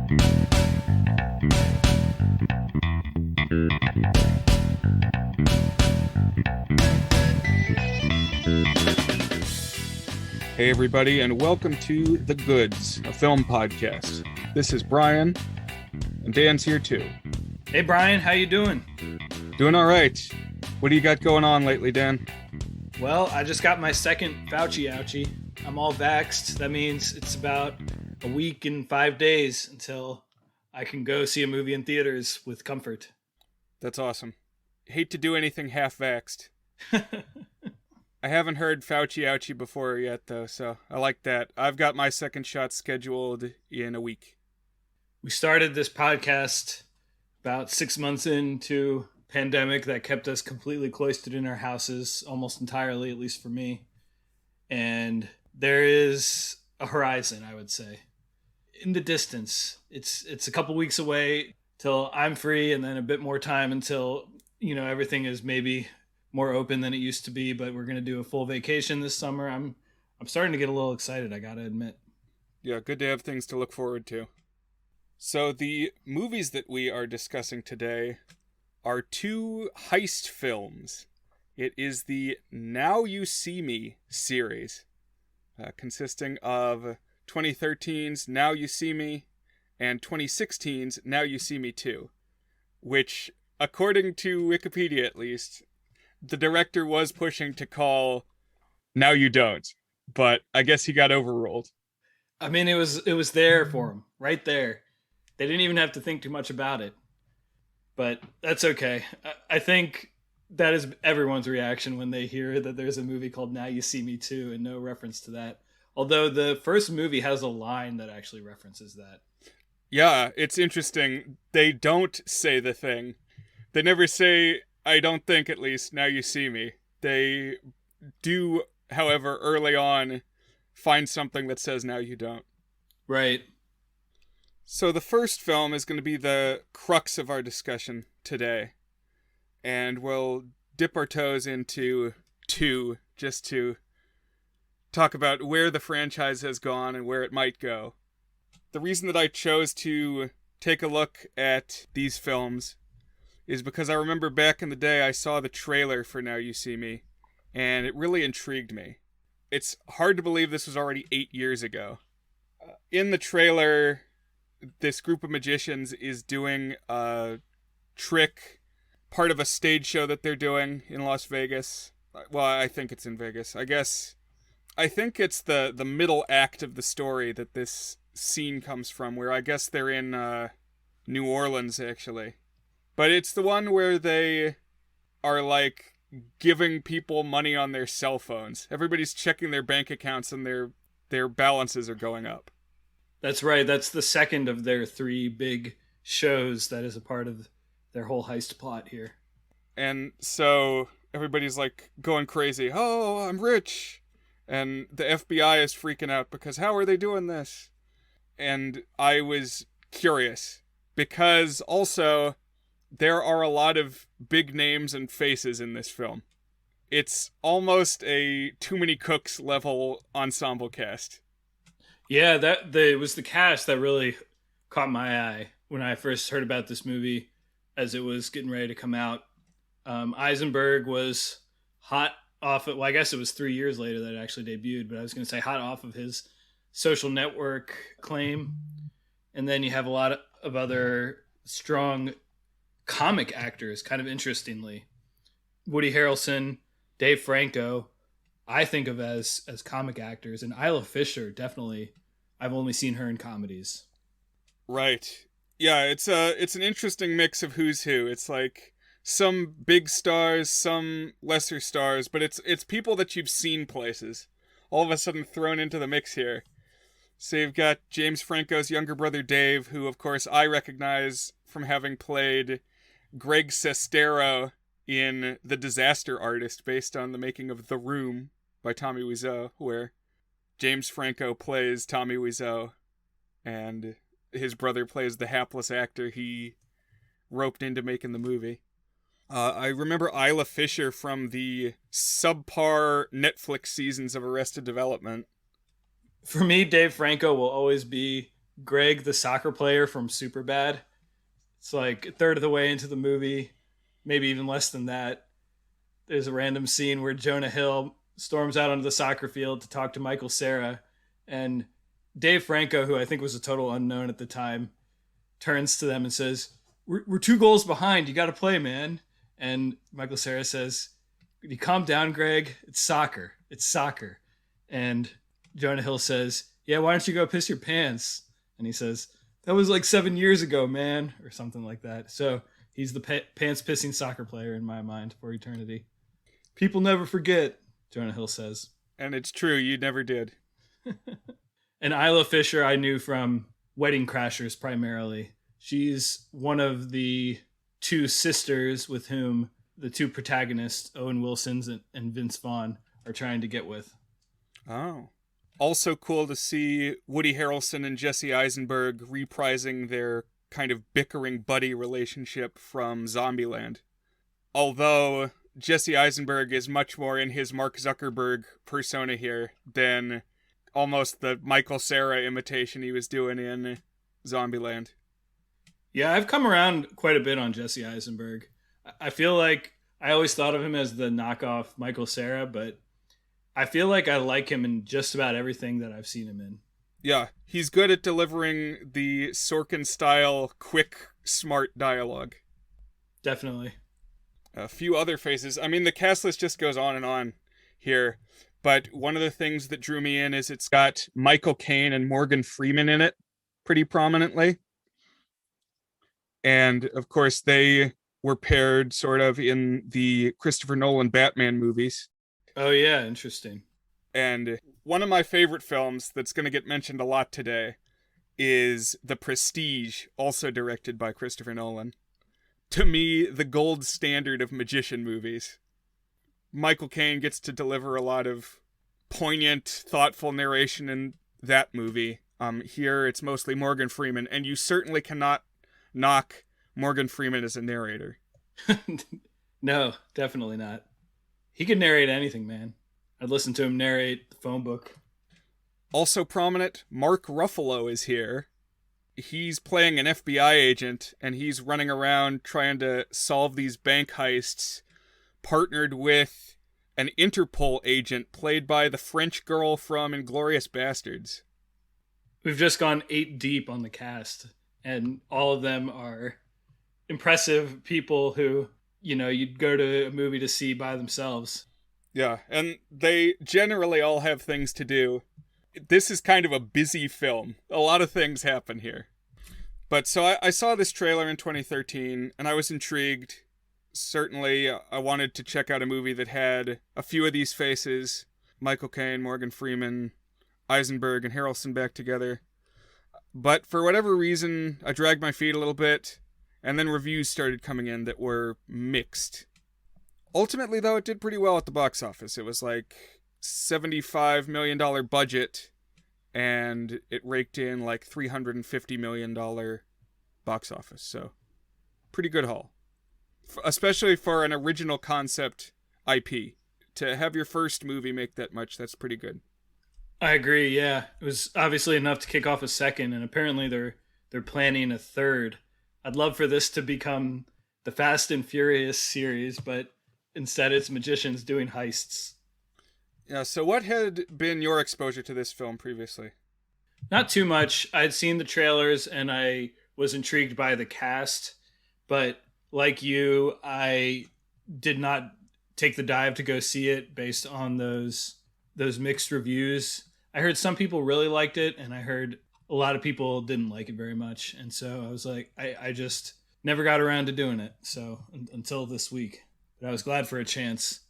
Hey everybody, and welcome to The Goods, a film podcast. This is Brian, and Dan's here too. Hey Brian, how you doing? Doing all right. What do you got going on lately, Dan? Well, I just got my second Fauci ouchie. I'm all vaxxed. That means it's about a week and 5 days until I can go see a movie in theaters with comfort. That's awesome. Hate to do anything half-vaxxed. I haven't heard Fauci ouchie before yet, though, so I like that. I've got my second shot scheduled in a week. We started this podcast about 6 months into a pandemic that kept us completely cloistered in our houses, almost entirely, at least for me. And there is a horizon, I would say. In the distance, it's a couple weeks away till I'm free, and then a bit more time until, everything is maybe more open than it used to be, but we're going to do a full vacation this summer. I'm starting to get a little excited, I got to admit. Yeah, good to have things to look forward to. So the movies that we are discussing today are two heist films. It is the Now You See Me series, consisting of 2013's Now You See Me and 2016's Now You See Me 2, which, according to Wikipedia at least, the director was pushing to call Now You Don't, but I guess he got overruled. I mean, it was there for him, right there. They didn't even have to think too much about it. But that's okay. I think that is everyone's reaction when they hear that there's a movie called Now You See Me 2 and no reference to that. Although the first movie has a line that actually references that. Yeah, it's interesting. They don't say the thing. They never say, I don't think, at least, Now You See Me. They do, however, early on, find something that says Now You Don't. Right. So the first film is going to be the crux of our discussion today. And we'll dip our toes into 2 just to talk about where the franchise has gone and where it might go. The reason that I chose to take a look at these films is because I remember back in the day I saw the trailer for Now You See Me, and it really intrigued me. It's hard to believe this was already 8 years ago. In the trailer, this group of magicians is doing a trick, part of a stage show that they're doing in Las Vegas. Well, I think it's in Vegas. I think it's the middle act of the story that this scene comes from, where I guess they're in New Orleans, actually. But it's the one where they are, giving people money on their cell phones. Everybody's checking their bank accounts and their balances are going up. That's right. That's the second of their 3 big shows that is a part of their whole heist plot here. And so everybody's, going crazy. Oh, I'm rich. And the FBI is freaking out because how are they doing this? And I was curious because also there are a lot of big names and faces in this film. It's almost a Too Many Cooks level ensemble cast. Yeah, it was the cast that really caught my eye when I first heard about this movie as it was getting ready to come out. Eisenberg was hot off it. Well, I guess it was 3 years later that it actually debuted, but I was going to say hot off of his Social Network claim. And then you have a lot of other strong comic actors, kind of interestingly. Woody Harrelson, Dave Franco, I think of as comic actors, and Isla Fisher, definitely. I've only seen her in comedies. Right. Yeah, it's an interesting mix of who's who. It's some big stars, some lesser stars, but it's people that you've seen places, all of a sudden thrown into the mix here. So you've got James Franco's younger brother Dave, who of course I recognize from having played Greg Sestero in The Disaster Artist, based on the making of The Room by Tommy Wiseau, where James Franco plays Tommy Wiseau, and his brother plays the hapless actor he roped into making the movie. I remember Isla Fisher from the subpar Netflix seasons of Arrested Development. For me, Dave Franco will always be Greg, the soccer player from Superbad. It's like a third of the way into the movie, maybe even less than that. There's a random scene where Jonah Hill storms out onto the soccer field to talk to Michael Cera, and Dave Franco, who I think was a total unknown at the time, turns to them and says, we're 2 goals behind. You got to play, man. And Michael Cera says, you calm down, Greg. It's soccer. It's soccer. And Jonah Hill says, yeah, why don't you go piss your pants? And he says, that was like 7 years ago, man, or something like that. So he's the pants pissing soccer player in my mind for eternity. People never forget, Jonah Hill says. And it's true, you never did. And Isla Fisher I knew from Wedding Crashers primarily. She's one of the 2 sisters with whom the 2 protagonists, Owen Wilson's and Vince Vaughn, are trying to get with. Oh. Also cool to see Woody Harrelson and Jesse Eisenberg reprising their kind of bickering buddy relationship from Zombieland. Although Jesse Eisenberg is much more in his Mark Zuckerberg persona here than almost the Michael Cera imitation he was doing in Zombieland. Yeah, I've come around quite a bit on Jesse Eisenberg. I feel like I always thought of him as the knockoff Michael Cera, but I feel like I like him in just about everything that I've seen him in. Yeah, he's good at delivering the Sorkin-style, quick, smart dialogue. Definitely. A few other faces. I mean, the cast list just goes on and on here. But one of the things that drew me in is it's got Michael Caine and Morgan Freeman in it pretty prominently. And, of course, they were paired sort of in the Christopher Nolan Batman movies. Oh, yeah, interesting. And one of my favorite films that's going to get mentioned a lot today is The Prestige, also directed by Christopher Nolan. To me, the gold standard of magician movies. Michael Caine gets to deliver a lot of poignant, thoughtful narration in that movie. Here, it's mostly Morgan Freeman, and you certainly cannot knock Morgan Freeman as a narrator. No, definitely not. He could narrate anything, man. I'd listen to him narrate the phone book. Also prominent, Mark Ruffalo is here. He's playing an FBI agent, and he's running around trying to solve these bank heists, partnered with an Interpol agent played by the French girl from Inglourious Bastards. We've just gone 8 deep on the cast, and all of them are impressive people who, you know, you'd go to a movie to see by themselves. Yeah, and they generally all have things to do. This is kind of a busy film. A lot of things happen here. But so I saw this trailer in 2013, and I was intrigued. Certainly, I wanted to check out a movie that had a few of these faces. Michael Caine, Morgan Freeman, Eisenberg, and Harrelson back together. But for whatever reason, I dragged my feet a little bit, and then reviews started coming in that were mixed. Ultimately, though, it did pretty well at the box office. It was like $75 million budget, and it raked in like $350 million box office. So, pretty good haul. Especially for an original concept IP. To have your first movie make that much, that's pretty good. I agree, yeah. It was obviously enough to kick off a second, and apparently they're planning a third. I'd love for this to become the Fast and Furious series, but instead it's magicians doing heists. Yeah, so what had been your exposure to this film previously? Not too much. I'd seen the trailers and I was intrigued by the cast, but like you, I did not take the dive to go see it based on those mixed reviews. I heard some people really liked it, and I heard a lot of people didn't like it very much. And so I was like, I just never got around to doing it. So until this week, but I was glad for a chance.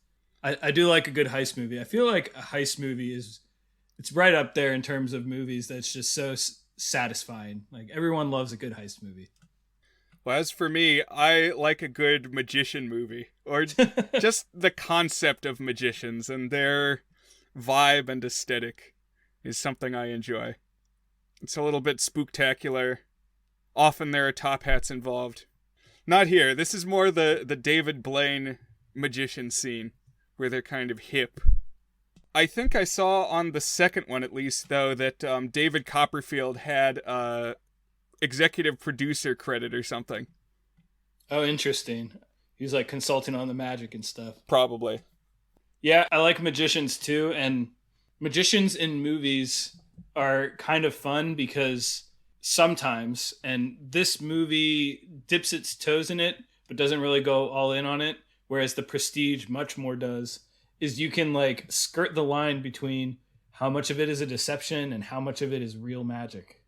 I do like a good heist movie. I feel like a heist movie it's right up there in terms of movies that's just so satisfying. Like everyone loves a good heist movie. Well, as for me, I like a good magician movie, or just the concept of magicians and their vibe and aesthetic is something I enjoy. It's a little bit spooktacular. Often there are top hats involved. Not here. This is more the David Blaine magician scene, where they're kind of hip. I think I saw on the second one, at least, though, that David Copperfield had executive producer credit or something. Oh, interesting. He was like consulting on the magic and stuff. Probably. Yeah, I like magicians too, and magicians in movies are kind of fun because sometimes, and this movie dips its toes in it, but doesn't really go all in on it, whereas The Prestige much more does, is you can like skirt the line between how much of it is a deception and how much of it is real magic.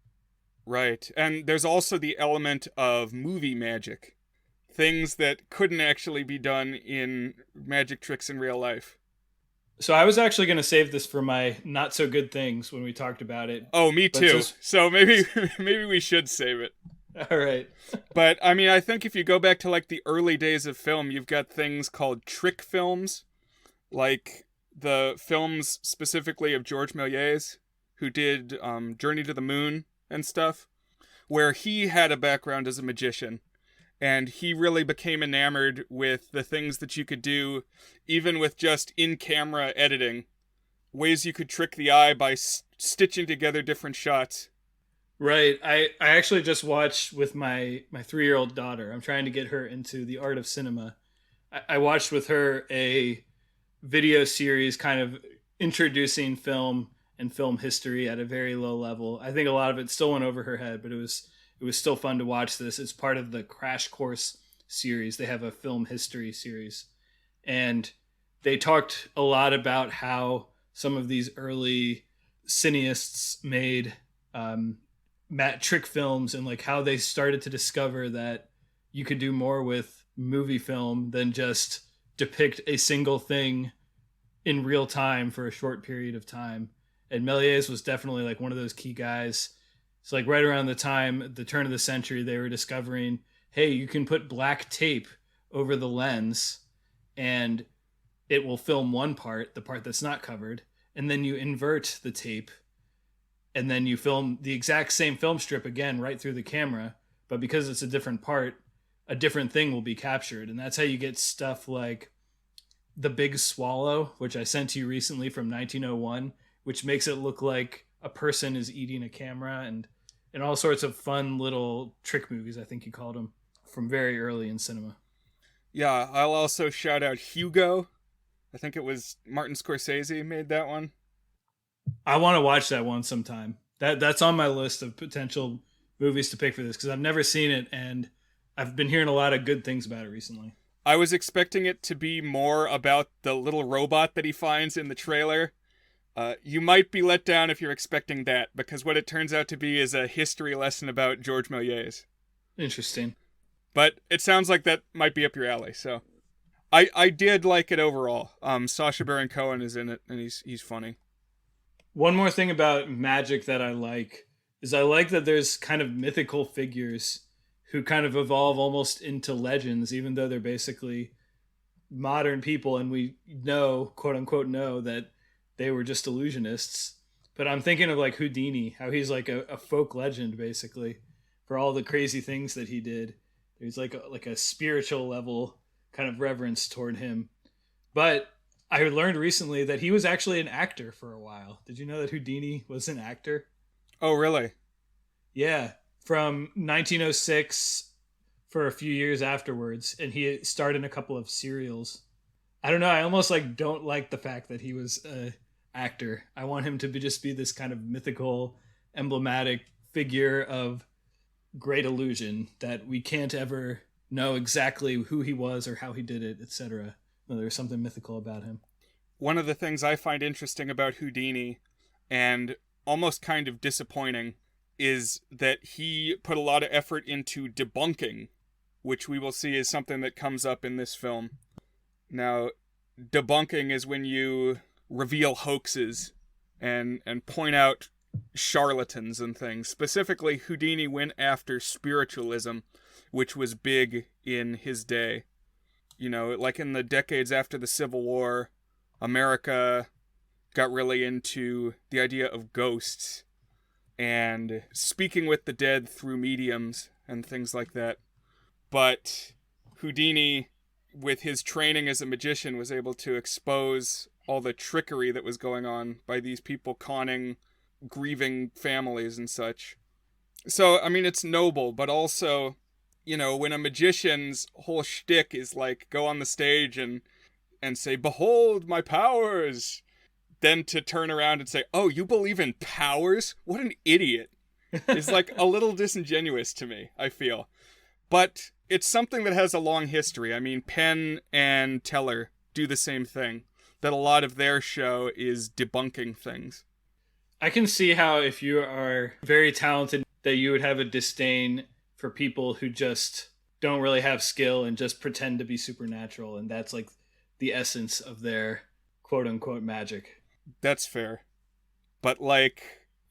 Right. And there's also the element of movie magic. Things that couldn't actually be done in magic tricks in real life. So I was actually going to save this for my not so good things when we talked about it. Oh, me But too. So maybe we should save it. all right. But I mean, I think if you go back to like the early days of film, you've got things called trick films, like the films specifically of George Méliès, who did Journey to the Moon and stuff, where he had a background as a magician. And he really became enamored with the things that you could do, even with just in-camera editing. Ways you could trick the eye by stitching together different shots. Right. I actually just watched with my 3-year-old daughter. I'm trying to get her into the art of cinema. I watched with her a video series kind of introducing film and film history at a very low level. I think a lot of it still went over her head, but it was still fun to watch this. It's part of the Crash Course series. They have a film history series. And they talked a lot about how some of these early cineasts made trick films and like how they started to discover that you could do more with movie film than just depict a single thing in real time for a short period of time. And Méliès was definitely like one of those key guys. It's like right around the turn of the century, they were discovering, hey, you can put black tape over the lens and it will film one part, the part that's not covered, and then you invert the tape and then you film the exact same film strip again right through the camera, but because it's a different part, a different thing will be captured. And that's how you get stuff like The Big Swallow, which I sent to you recently from 1901, which makes it look like a person is eating a camera, and all sorts of fun little trick movies, I think you called them, from very early in cinema. Yeah, I'll also shout out Hugo. I think it was Martin Scorsese made that one. I want to watch that one sometime. That's on my list of potential movies to pick for this because I've never seen it and I've been hearing a lot of good things about it recently. I was expecting it to be more about the little robot that he finds in the trailer. You might be let down if you're expecting that, because what it turns out to be is a history lesson about George Méliès. Interesting. But it sounds like that might be up your alley, so I did like it overall. Sacha Baron Cohen is in it, and he's funny. One more thing about magic that I like is I like that there's kind of mythical figures who kind of evolve almost into legends, even though they're basically modern people, and we know, quote unquote, know that they were just illusionists. But I'm thinking of like Houdini, how he's like a folk legend basically for all the crazy things that he did. There's like a spiritual level kind of reverence toward him. But I learned recently that he was actually an actor for a while. Did you know that Houdini was an actor? Oh, really? Yeah, from 1906 for a few years afterwards, and he starred in a couple of serials. I don't know. I almost like don't like the fact that he was a actor. I want him to just be this kind of mythical, emblematic figure of great illusion that we can't ever know exactly who he was or how he did it, etc. No, there's something mythical about him. One of the things I find interesting about Houdini, and almost kind of disappointing, is that he put a lot of effort into debunking, which we will see is something that comes up in this film. Now, debunking is when you reveal hoaxes and point out charlatans and things. Specifically, Houdini went after spiritualism, which was big in his day. You know, like in the decades after the Civil War, America got really into the idea of ghosts and speaking with the dead through mediums and things like that. But Houdini, with his training as a magician, was able to expose all the trickery that was going on by these people conning grieving families and such. So, I mean, it's noble, but also, you know, when a magician's whole shtick is like go on the stage and say, "Behold my powers," then to turn around and say, "Oh, you believe in powers? What an idiot." Is like a little disingenuous to me, I feel. But it's something that has a long history. I mean, Penn and Teller do the same thing, that a lot of their show is debunking things. I can see how if you are very talented, that you would have a disdain for people who just don't really have skill and just pretend to be supernatural. And that's like the essence of their quote unquote magic. That's fair. But like,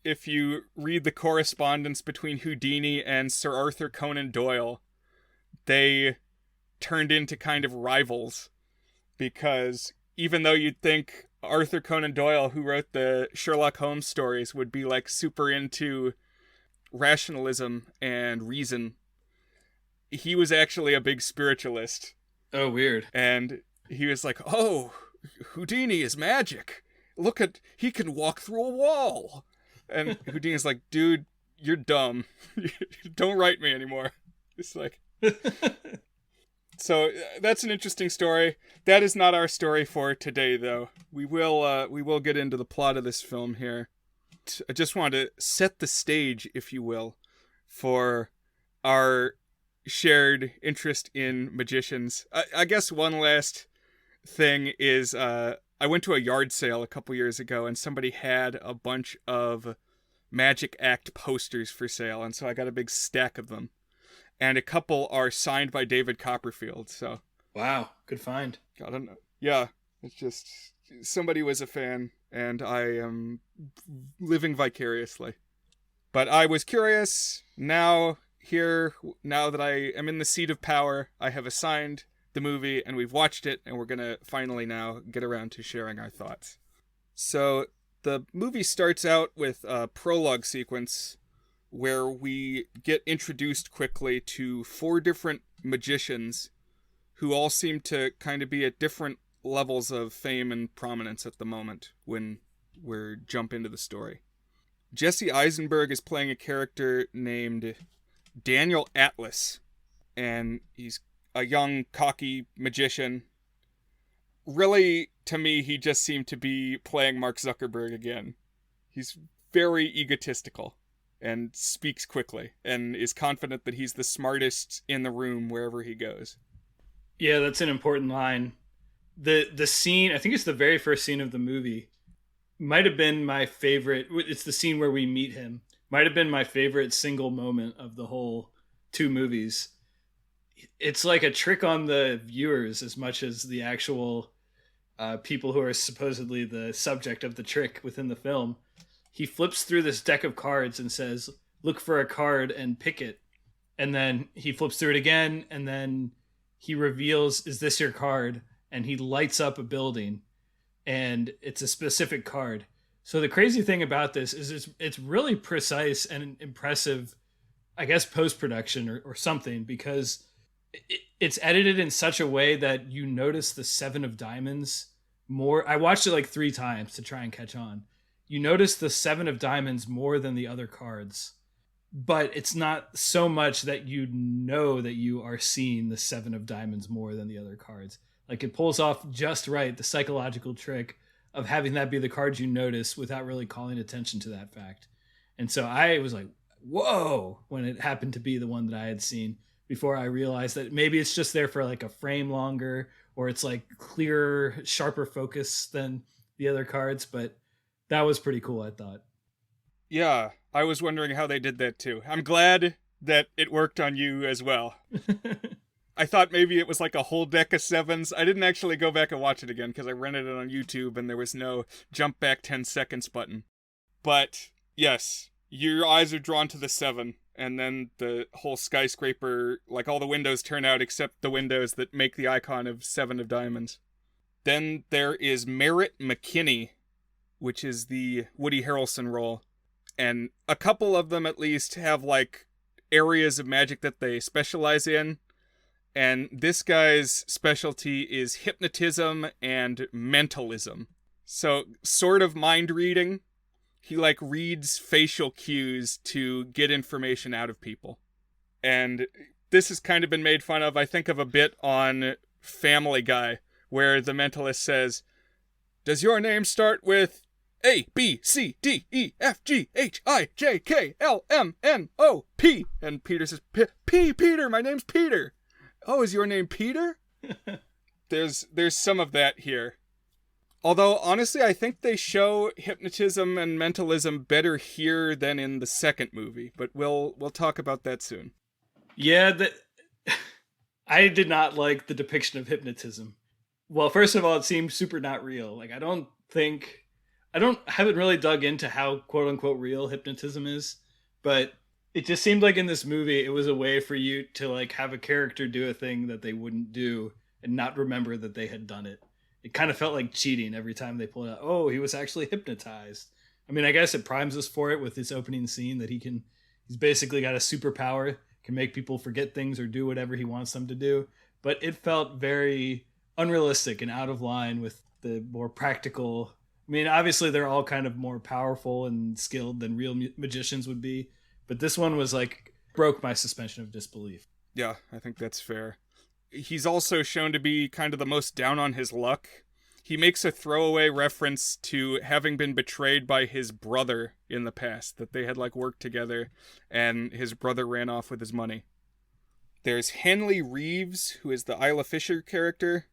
if you read the correspondence between Houdini and Sir Arthur Conan Doyle, they turned into kind of rivals, because even though you'd think Arthur Conan Doyle, who wrote the Sherlock Holmes stories, would be like super into rationalism and reason, he was actually a big spiritualist. Oh, weird. And he was like, "Oh, Houdini is magic. Look at, he can walk through a wall." And Houdini's like, "Dude, you're dumb. Don't write me anymore." It's like... So that's an interesting story. That is not our story for today, though. We will get into the plot of this film here. I just want to set the stage, if you will, for our shared interest in magicians. I guess one last thing is, I went to a yard sale a couple years ago, and somebody had a bunch of Magic Act posters for sale, and so I got a big stack of them. And a couple are signed by David Copperfield, so... Wow, good find. I don't know. Yeah, it's just... somebody was a fan, and I am living vicariously. But I was curious. Now that I am in the seat of power, I have assigned the movie, and we've watched it, and we're going to finally now get around to sharing our thoughts. So, the movie starts out with a prologue sequence where we get introduced quickly to 4 different magicians who all seem to kind of be at different levels of fame and prominence at the moment when we jump into the story. Jesse Eisenberg is playing a character named Daniel Atlas, and he's a young, cocky magician. Really, to me, he just seemed to be playing Mark Zuckerberg again. He's very egotistical and speaks quickly and is confident that he's the smartest in the room wherever he goes. Yeah, that's an important line. The scene, I think it's the very first scene of the movie, might have been my favorite. It's the scene where we meet him. Might have been my favorite single moment of the whole 2 movies. It's like a trick on the viewers as much as the actual people who are supposedly the subject of the trick within the film. He flips through this deck of cards and says, "Look for a card and pick it." And then he flips through it again, and then he reveals, "Is this your card?" And he lights up a building, and it's a specific card. So the crazy thing about this is it's really precise and impressive, I guess, post-production or something, because it's edited in such a way that you notice the 7 of diamonds more. I watched it like 3 times to try and catch on. You notice the 7 of diamonds more than the other cards, but it's not so much that you know that you are seeing the 7 of diamonds more than the other cards. Like, it pulls off just right the psychological trick of having that be the cards you notice without really calling attention to that fact. And so I was like, whoa, when it happened to be the one that I had seen, before I realized that maybe it's just there for like a frame longer, or it's like clearer, sharper focus than the other cards. But that was pretty cool, I thought. Yeah, I was wondering how they did that too. I'm glad that it worked on you as well. I thought maybe it was like a whole deck of 7s. I didn't actually go back and watch it again because I rented it on YouTube and there was no jump back 10 seconds button. But yes, your eyes are drawn to the 7, and then the whole skyscraper, like all the windows turn out except the windows that make the icon of 7 of diamonds. Then there is Merritt McKinney, which is the Woody Harrelson role. And a couple of them at least have like areas of magic that they specialize in. And this guy's specialty is hypnotism and mentalism. So, sort of mind reading. He, like, reads facial cues to get information out of people. And this has kind of been made fun of. I think of a bit on Family Guy where the mentalist says, "Does your name start with A, B, C, D, E, F, G, H, I, J, K, L, M, N, O, P?" And Peter says, Peter, my name's Peter. "Oh, is your name Peter?" There's some of that here. Although, honestly, I think they show hypnotism and mentalism better here than in the second movie. But we'll talk about that soon. Yeah, I did not like the depiction of hypnotism. Well, first of all, it seemed super not real. Like, haven't really dug into how quote unquote real hypnotism is, but it just seemed like in this movie, it was a way for you to like have a character do a thing that they wouldn't do and not remember that they had done it. It kind of felt like cheating every time they pulled out, "Oh, he was actually hypnotized." I mean, I guess it primes us for it with this opening scene that he's basically got a superpower, can make people forget things or do whatever he wants them to do. But it felt very unrealistic and out of line with the more practical. I mean, obviously they're all kind of more powerful and skilled than real magicians would be. But this one was like, broke my suspension of disbelief. Yeah, I think that's fair. He's also shown to be kind of the most down on his luck. He makes a throwaway reference to having been betrayed by his brother in the past, that they had like worked together and his brother ran off with his money. There's Henley Reeves, who is the Isla Fisher character.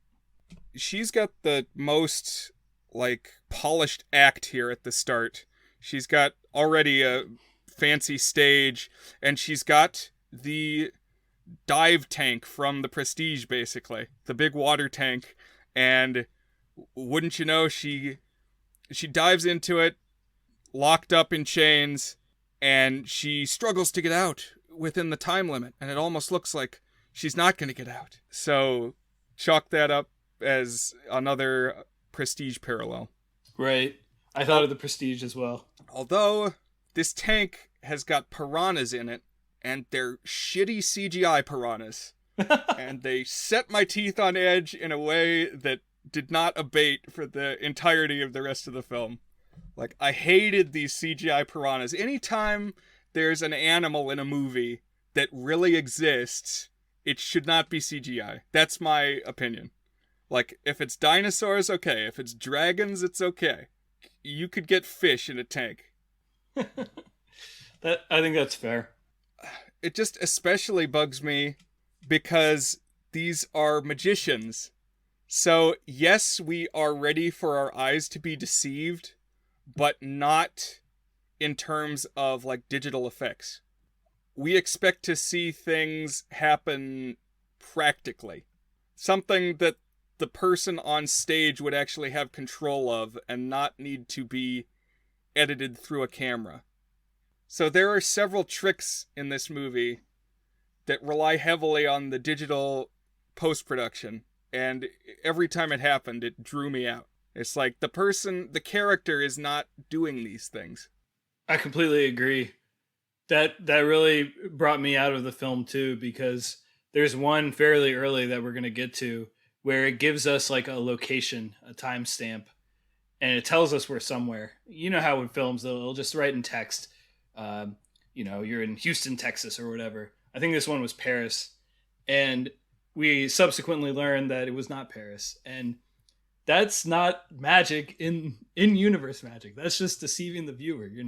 She's got the most like polished act here at the start. She's got already a fancy stage, and she's got the dive tank from the Prestige, basically the big water tank, and wouldn't you know, she dives into it, locked up in chains, and she struggles to get out within the time limit, and it almost looks like she's not going to get out. So chalk that up as another Prestige parallel. Right. I thought of the Prestige as well. Although this tank has got piranhas in it, and they're shitty CGI piranhas. And they set my teeth on edge in a way that did not abate for the entirety of the rest of the film. Like, I hated these CGI piranhas. Anytime there's an animal in a movie that really exists, it should not be CGI. That's my opinion. Like, if it's dinosaurs, okay. If it's dragons, it's okay. You could get fish in a tank. I think that's fair. It just especially bugs me because these are magicians. So, yes, we are ready for our eyes to be deceived, but not in terms of, like, digital effects. We expect to see things happen practically. Something that the person on stage would actually have control of and not need to be edited through a camera. So there are several tricks in this movie that rely heavily on the digital post-production, and every time it happened, it drew me out. It's like the character is not doing these things. I completely agree. That really brought me out of the film too, because there's one fairly early that we're going to get to where it gives us like a location, a timestamp, and it tells us we're somewhere. You know how in films they'll just write in text, you're in Houston, Texas or whatever. I think this one was Paris, and we subsequently learned that it was not Paris, and that's not magic in universe magic. That's just deceiving the viewer. You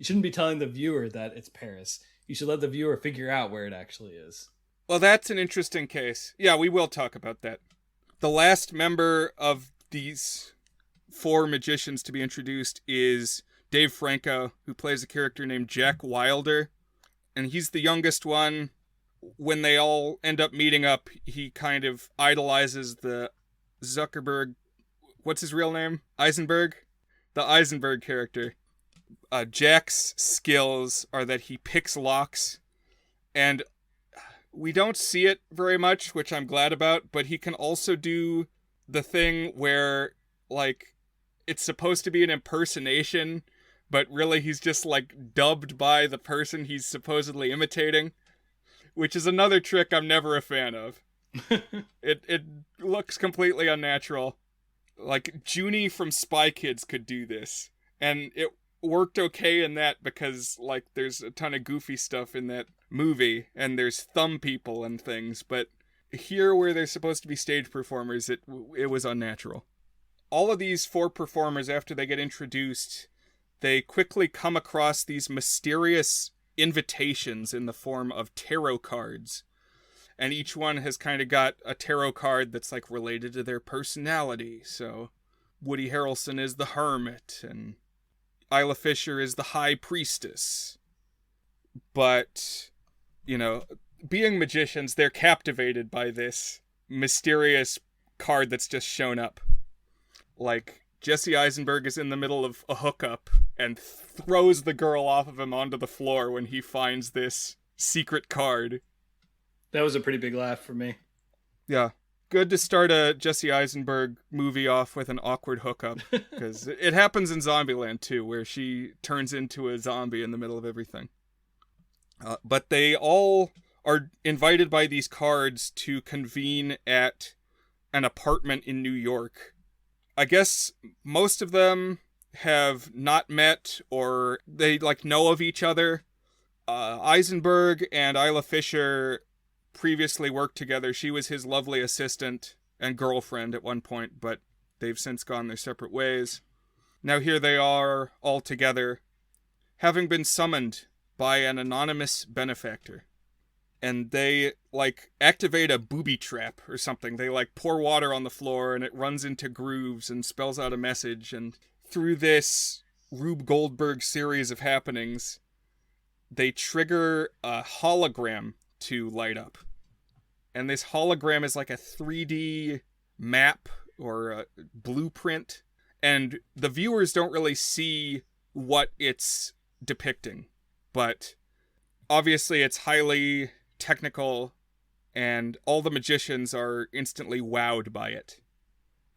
shouldn't be telling the viewer that it's Paris. You should let the viewer figure out where it actually is. Well, that's an interesting case. Yeah, we will talk about that. The last member of these 4 magicians to be introduced is Dave Franco, who plays a character named Jack Wilder. And he's the youngest one. When they all end up meeting up, he kind of idolizes the Zuckerberg... What's his real name? Eisenberg? The Eisenberg character. Jack's skills are that he picks locks, and we don't see it very much, which I'm glad about, but he can also do the thing where, like, it's supposed to be an impersonation, but really he's just, like, dubbed by the person he's supposedly imitating, which is another trick I'm never a fan of. It looks completely unnatural. Like, Junie from Spy Kids could do this. And it worked okay in that because, like, there's a ton of goofy stuff in that movie, and there's thumb people and things, but here where they're supposed to be stage performers, it was unnatural. All of these 4 performers, after they get introduced, they quickly come across these mysterious invitations in the form of tarot cards. And each one has kind of got a tarot card that's like related to their personality. So Woody Harrelson is the hermit, and Isla Fisher is the high priestess. But, you know, being magicians, they're captivated by this mysterious card that's just shown up. Like, Jesse Eisenberg is in the middle of a hookup and throws the girl off of him onto the floor when he finds this secret card. That was a pretty big laugh for me. Yeah. Good to start a Jesse Eisenberg movie off with an awkward hookup. Because it happens in Zombieland, too, where she turns into a zombie in the middle of everything. But they all are invited by these cards to convene at an apartment in New York. I guess most of them have not met, or they like know of each other. Eisenberg and Isla Fisher previously worked together. She was his lovely assistant and girlfriend at one point, but they've since gone their separate ways. Now here they are all together, having been summoned by an anonymous benefactor. And they, like, activate a booby trap or something. They, like, pour water on the floor and it runs into grooves and spells out a message. And through this Rube Goldberg series of happenings, they trigger a hologram to light up. And this hologram is like a 3D map or a blueprint. And the viewers don't really see what it's depicting. But obviously it's highly technical, and all the magicians are instantly wowed by it.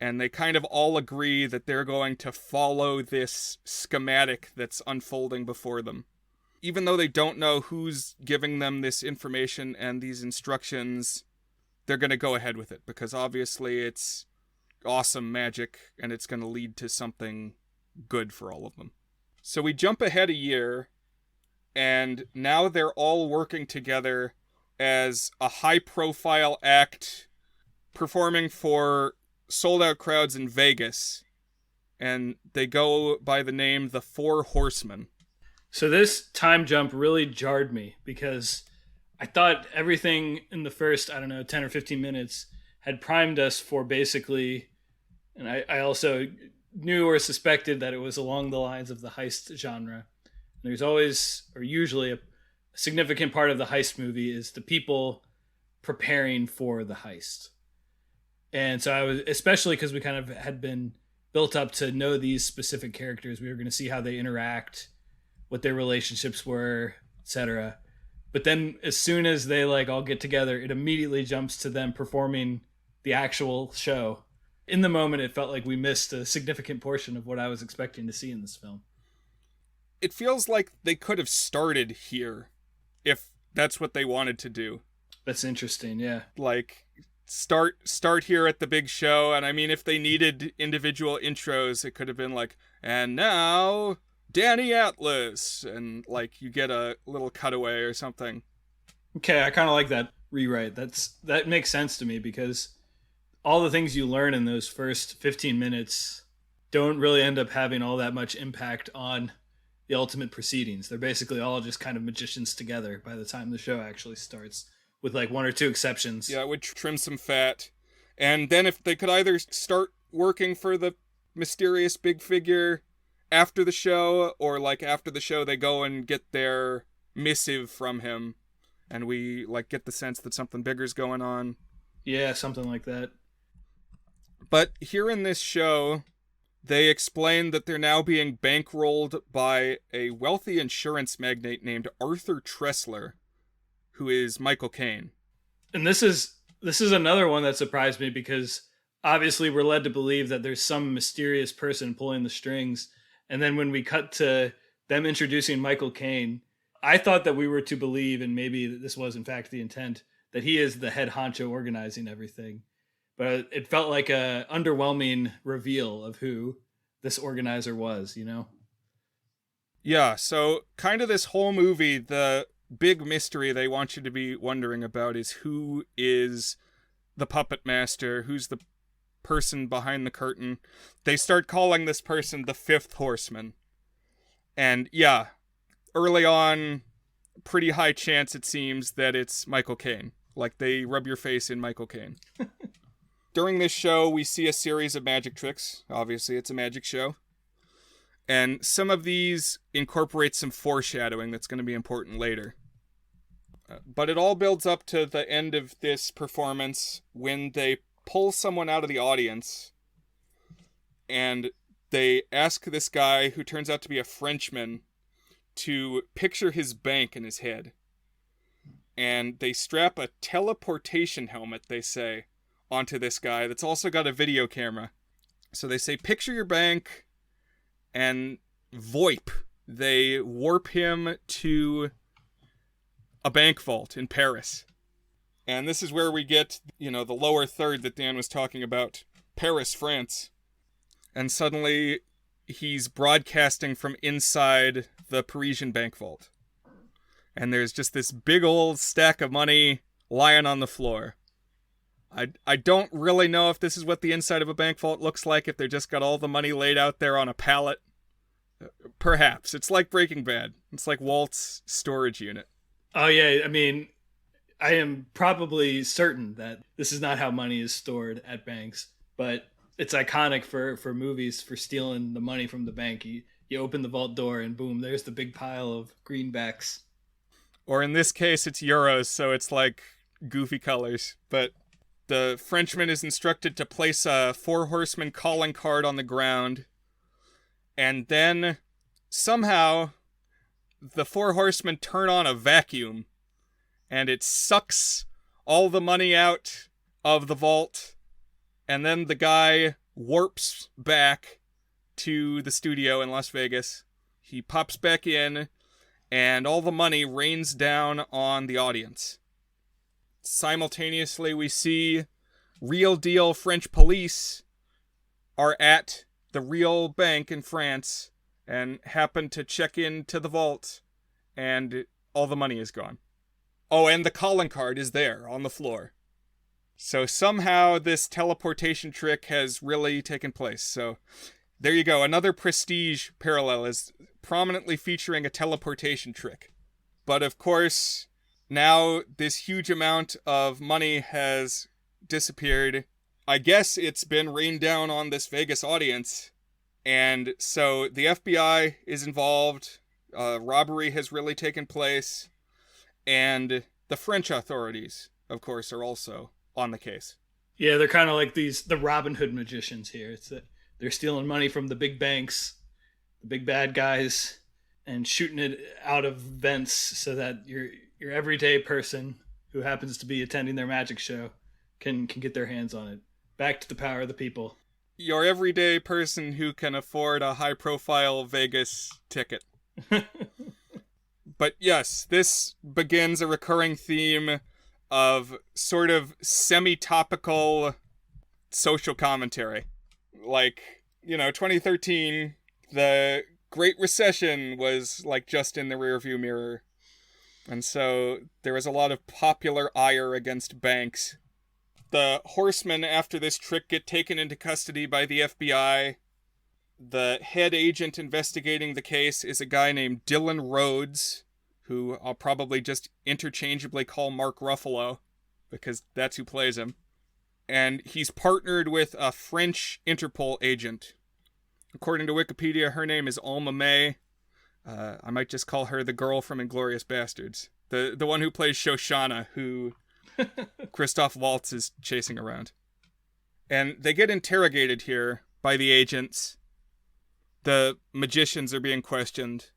And they kind of all agree that they're going to follow this schematic that's unfolding before them. Even though they don't know who's giving them this information and these instructions, they're going to go ahead with it, because obviously it's awesome magic and it's going to lead to something good for all of them. So we jump ahead a year, and now they're all working together as a high-profile act performing for sold-out crowds in Vegas. And they go by the name The Four Horsemen. So this time jump really jarred me, because I thought everything in the first, 10 or 15 minutes had primed us for basically, and I also knew or suspected that it was along the lines of the heist genre. There's always, or usually, a significant part of the heist movie is the people preparing for the heist. And so I was, especially because we kind of had been built up to know these specific characters, we were going to see how they interact, what their relationships were, etc. But then as soon as they like all get together, it immediately jumps to them performing the actual show. In the moment, it felt like we missed a significant portion of what I was expecting to see in this film. It feels like they could have started here if that's what they wanted to do. That's interesting, yeah. Like, start here at the big show, and I mean, if they needed individual intros, it could have been like, and now Danny Atlas, and like you get a little cutaway or something. Okay, I kind of like that rewrite. That makes sense to me, because all the things you learn in those first 15 minutes don't really end up having all that much impact on the ultimate proceedings. They're basically all just kind of magicians together by the time the show actually starts, with like one or two exceptions. Yeah, it would trim some fat. And then if they could either start working for the mysterious big figure after the show, or like after the show they go and get their missive from him, and we like get the sense that something bigger's going on. Yeah, something like that. But here in this show, they explain that they're now being bankrolled by a wealthy insurance magnate named Arthur Tressler, who is Michael Caine. And this is another one that surprised me, because obviously we're led to believe that there's some mysterious person pulling the strings. And then when we cut to them introducing Michael Caine, I thought that we were to believe, and maybe this was in fact the intent, that he is the head honcho organizing everything. but it felt like a underwhelming reveal of who this organizer was, Yeah, so kind of this whole movie, the big mystery they want you to be wondering about is who is the puppet master, who's the person behind the curtain. They start calling this person the fifth horseman. And yeah, early on, pretty high chance it seems that it's Michael Caine. Like they rub your face in Michael Caine. During this show, we see a series of magic tricks. Obviously, it's a magic show. And some of these incorporate some foreshadowing that's going to be important later. But it all builds up to the end of this performance when they pull someone out of the audience and they ask this guy, who turns out to be a Frenchman, to picture his bank in his head. And they strap a teleportation helmet, they say, onto this guy that's also got a video camera. So they say, picture your bank, and VoIP. They warp him to a bank vault in Paris. And this is where we get, the lower third that Dan was talking about. Paris, France. And suddenly, he's broadcasting from inside the Parisian bank vault. And there's just this big old stack of money lying on the floor. I don't really know if this is what the inside of a bank vault looks like, if they just got all the money laid out there on a pallet. Perhaps. It's like Breaking Bad. It's like Walt's storage unit. Oh, yeah. I mean, I am probably certain that this is not how money is stored at banks, but it's iconic for movies, for stealing the money from the bank. You open the vault door and boom, there's the big pile of greenbacks. Or in this case, it's euros, so it's like goofy colors. But the Frenchman is instructed to place a four horseman calling card on the ground. And then somehow the four horsemen turn on a vacuum and it sucks all the money out of the vault. And then the guy warps back to the studio in Las Vegas. He pops back in and all the money rains down on the audience. Simultaneously, we see real deal French police are at the real bank in France and happen to check into the vault, and all the money is gone. Oh, and the calling card is there on the floor. So somehow this teleportation trick has really taken place. So there you go. Another Prestige parallel is prominently featuring a teleportation trick. But of course, now this huge amount of money has disappeared. I guess it's been rained down on this Vegas audience. And so the FBI is involved. Robbery has really taken place. And the French authorities, of course, are also on the case. Yeah, they're kind of like the Robin Hood magicians here. It's that they're stealing money from the big banks, the big bad guys, and shooting it out of vents so that your everyday person who happens to be attending their magic show can get their hands on it. Back to the power of the people. Your everyday person who can afford a high-profile Vegas ticket. But yes, this begins a recurring theme of sort of semi-topical social commentary. Like, 2013, the Great Recession was like just in the rearview mirror. And so there was a lot of popular ire against banks. The horsemen after this trick get taken into custody by the FBI. The head agent investigating the case is a guy named Dylan Rhodes, who I'll probably just interchangeably call Mark Ruffalo, because that's who plays him. And he's partnered with a French Interpol agent. According to Wikipedia, her name is Alma May. I might just call her the girl from Inglourious Bastards. The one who plays Shoshana, who Christoph Waltz is chasing around. And they get interrogated here by the agents. The magicians are being questioned.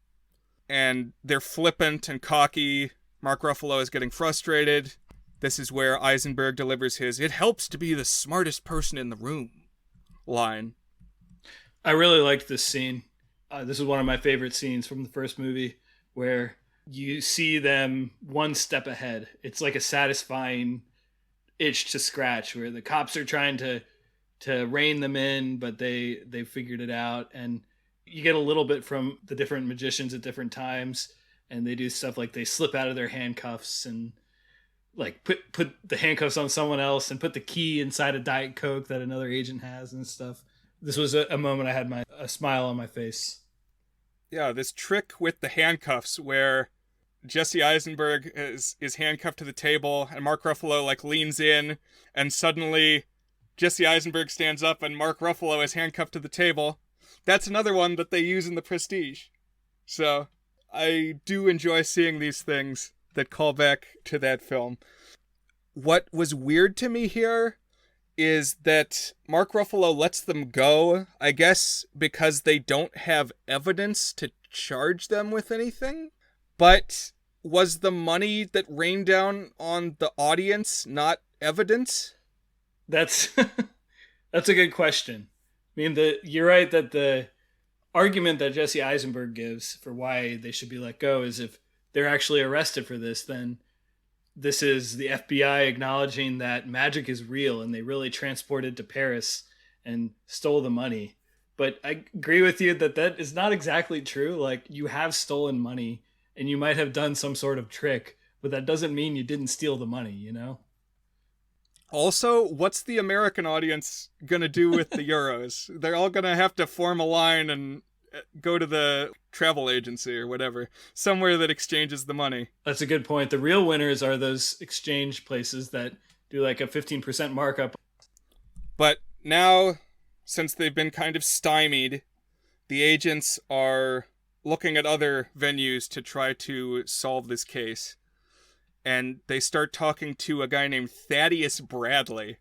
And they're flippant and cocky. Mark Ruffalo is getting frustrated. This is where Eisenberg delivers his "it helps to be the smartest person in the room" line. I really liked this scene. This is one of my favorite scenes from the first movie, where you see them one step ahead. It's like a satisfying itch to scratch, where the cops are trying to rein them in, but they figured it out. And you get a little bit from the different magicians at different times, and they do stuff like they slip out of their handcuffs and like put the handcuffs on someone else and put the key inside a Diet Coke that another agent has and stuff. This was a moment I had a smile on my face. Yeah, this trick with the handcuffs where Jesse Eisenberg is handcuffed to the table and Mark Ruffalo like leans in and suddenly Jesse Eisenberg stands up and Mark Ruffalo is handcuffed to the table. That's another one that they use in The Prestige. So I do enjoy seeing these things that call back to that film. What was weird to me here is that Mark Ruffalo lets them go, I guess, because they don't have evidence to charge them with anything. But was the money that rained down on the audience not evidence? That's that's a good question. I mean, you're right that the argument that Jesse Eisenberg gives for why they should be let go is if they're actually arrested for this, then this is the FBI acknowledging that magic is real and they really transported to Paris and stole the money. But I agree with you that is not exactly true. Like, you have stolen money and you might have done some sort of trick, but that doesn't mean you didn't steal the money, you know? Also, what's the American audience going to do with the euros? They're all going to have to form a line and go to the travel agency or whatever, somewhere that exchanges the money. That's a good point. The real winners are those exchange places that do like a 15% markup. But now, since they've been kind of stymied, the agents are looking at other venues to try to solve this case. And they start talking to a guy named Thaddeus Bradley,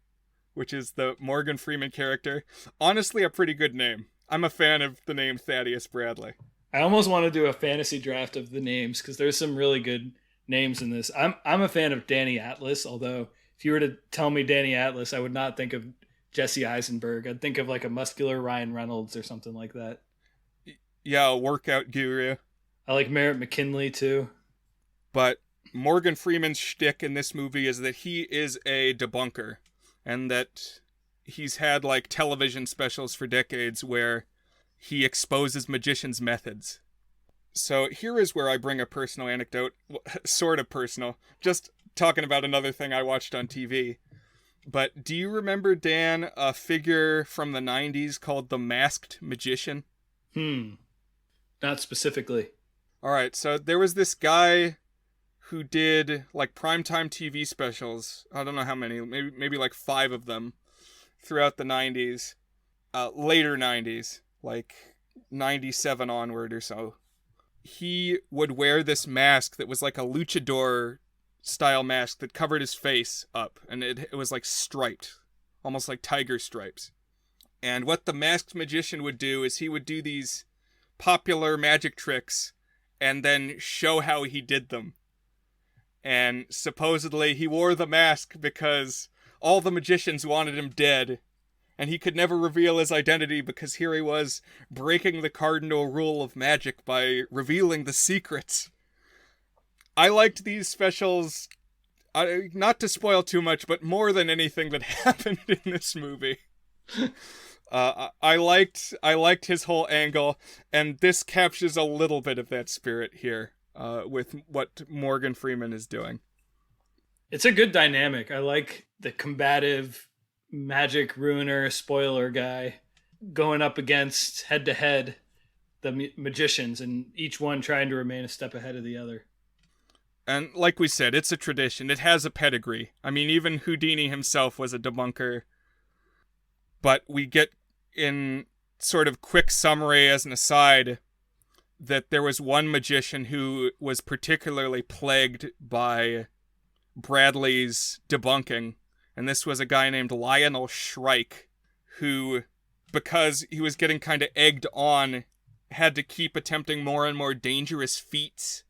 which is the Morgan Freeman character. Honestly, a pretty good name. I'm a fan of the name Thaddeus Bradley. I almost want to do a fantasy draft of the names because there's some really good names in this. I'm a fan of Danny Atlas, although if you were to tell me Danny Atlas, I would not think of Jesse Eisenberg. I'd think of like a muscular Ryan Reynolds or something like that. Yeah, a workout guru. I like Merritt McKinley too. But Morgan Freeman's shtick in this movie is that he is a debunker, and that he's had like television specials for decades where he exposes magicians' methods. So here is where I bring a personal anecdote, sort of personal, just talking about another thing I watched on TV. But do you remember, Dan, a figure from the 90s called the Masked Magician? Not specifically. All right, so there was this guy who did like primetime TV specials. I don't know how many, maybe like 5 of them throughout the 90s, later 90s, like 97 onward or so. He would wear this mask that was like a luchador style mask that covered his face up, and it was like striped, almost like tiger stripes. And what the masked magician would do is he would do these popular magic tricks and then show how he did them. And supposedly he wore the mask because all the magicians wanted him dead, and he could never reveal his identity because here he was breaking the cardinal rule of magic by revealing the secrets. I liked these specials, not to spoil too much, but more than anything that happened in this movie. I liked his whole angle, and this captures a little bit of that spirit here with what Morgan Freeman is doing. It's a good dynamic. I like the combative magic ruiner spoiler guy going up against head to head the magicians, and each one trying to remain a step ahead of the other. And like we said, it's a tradition. It has a pedigree. I mean, even Houdini himself was a debunker. But we get in sort of quick summary as an aside that there was one magician who was particularly plagued by Bradley's debunking. And this was a guy named Lionel Shrike, who, because he was getting kind of egged on, had to keep attempting more and more dangerous feats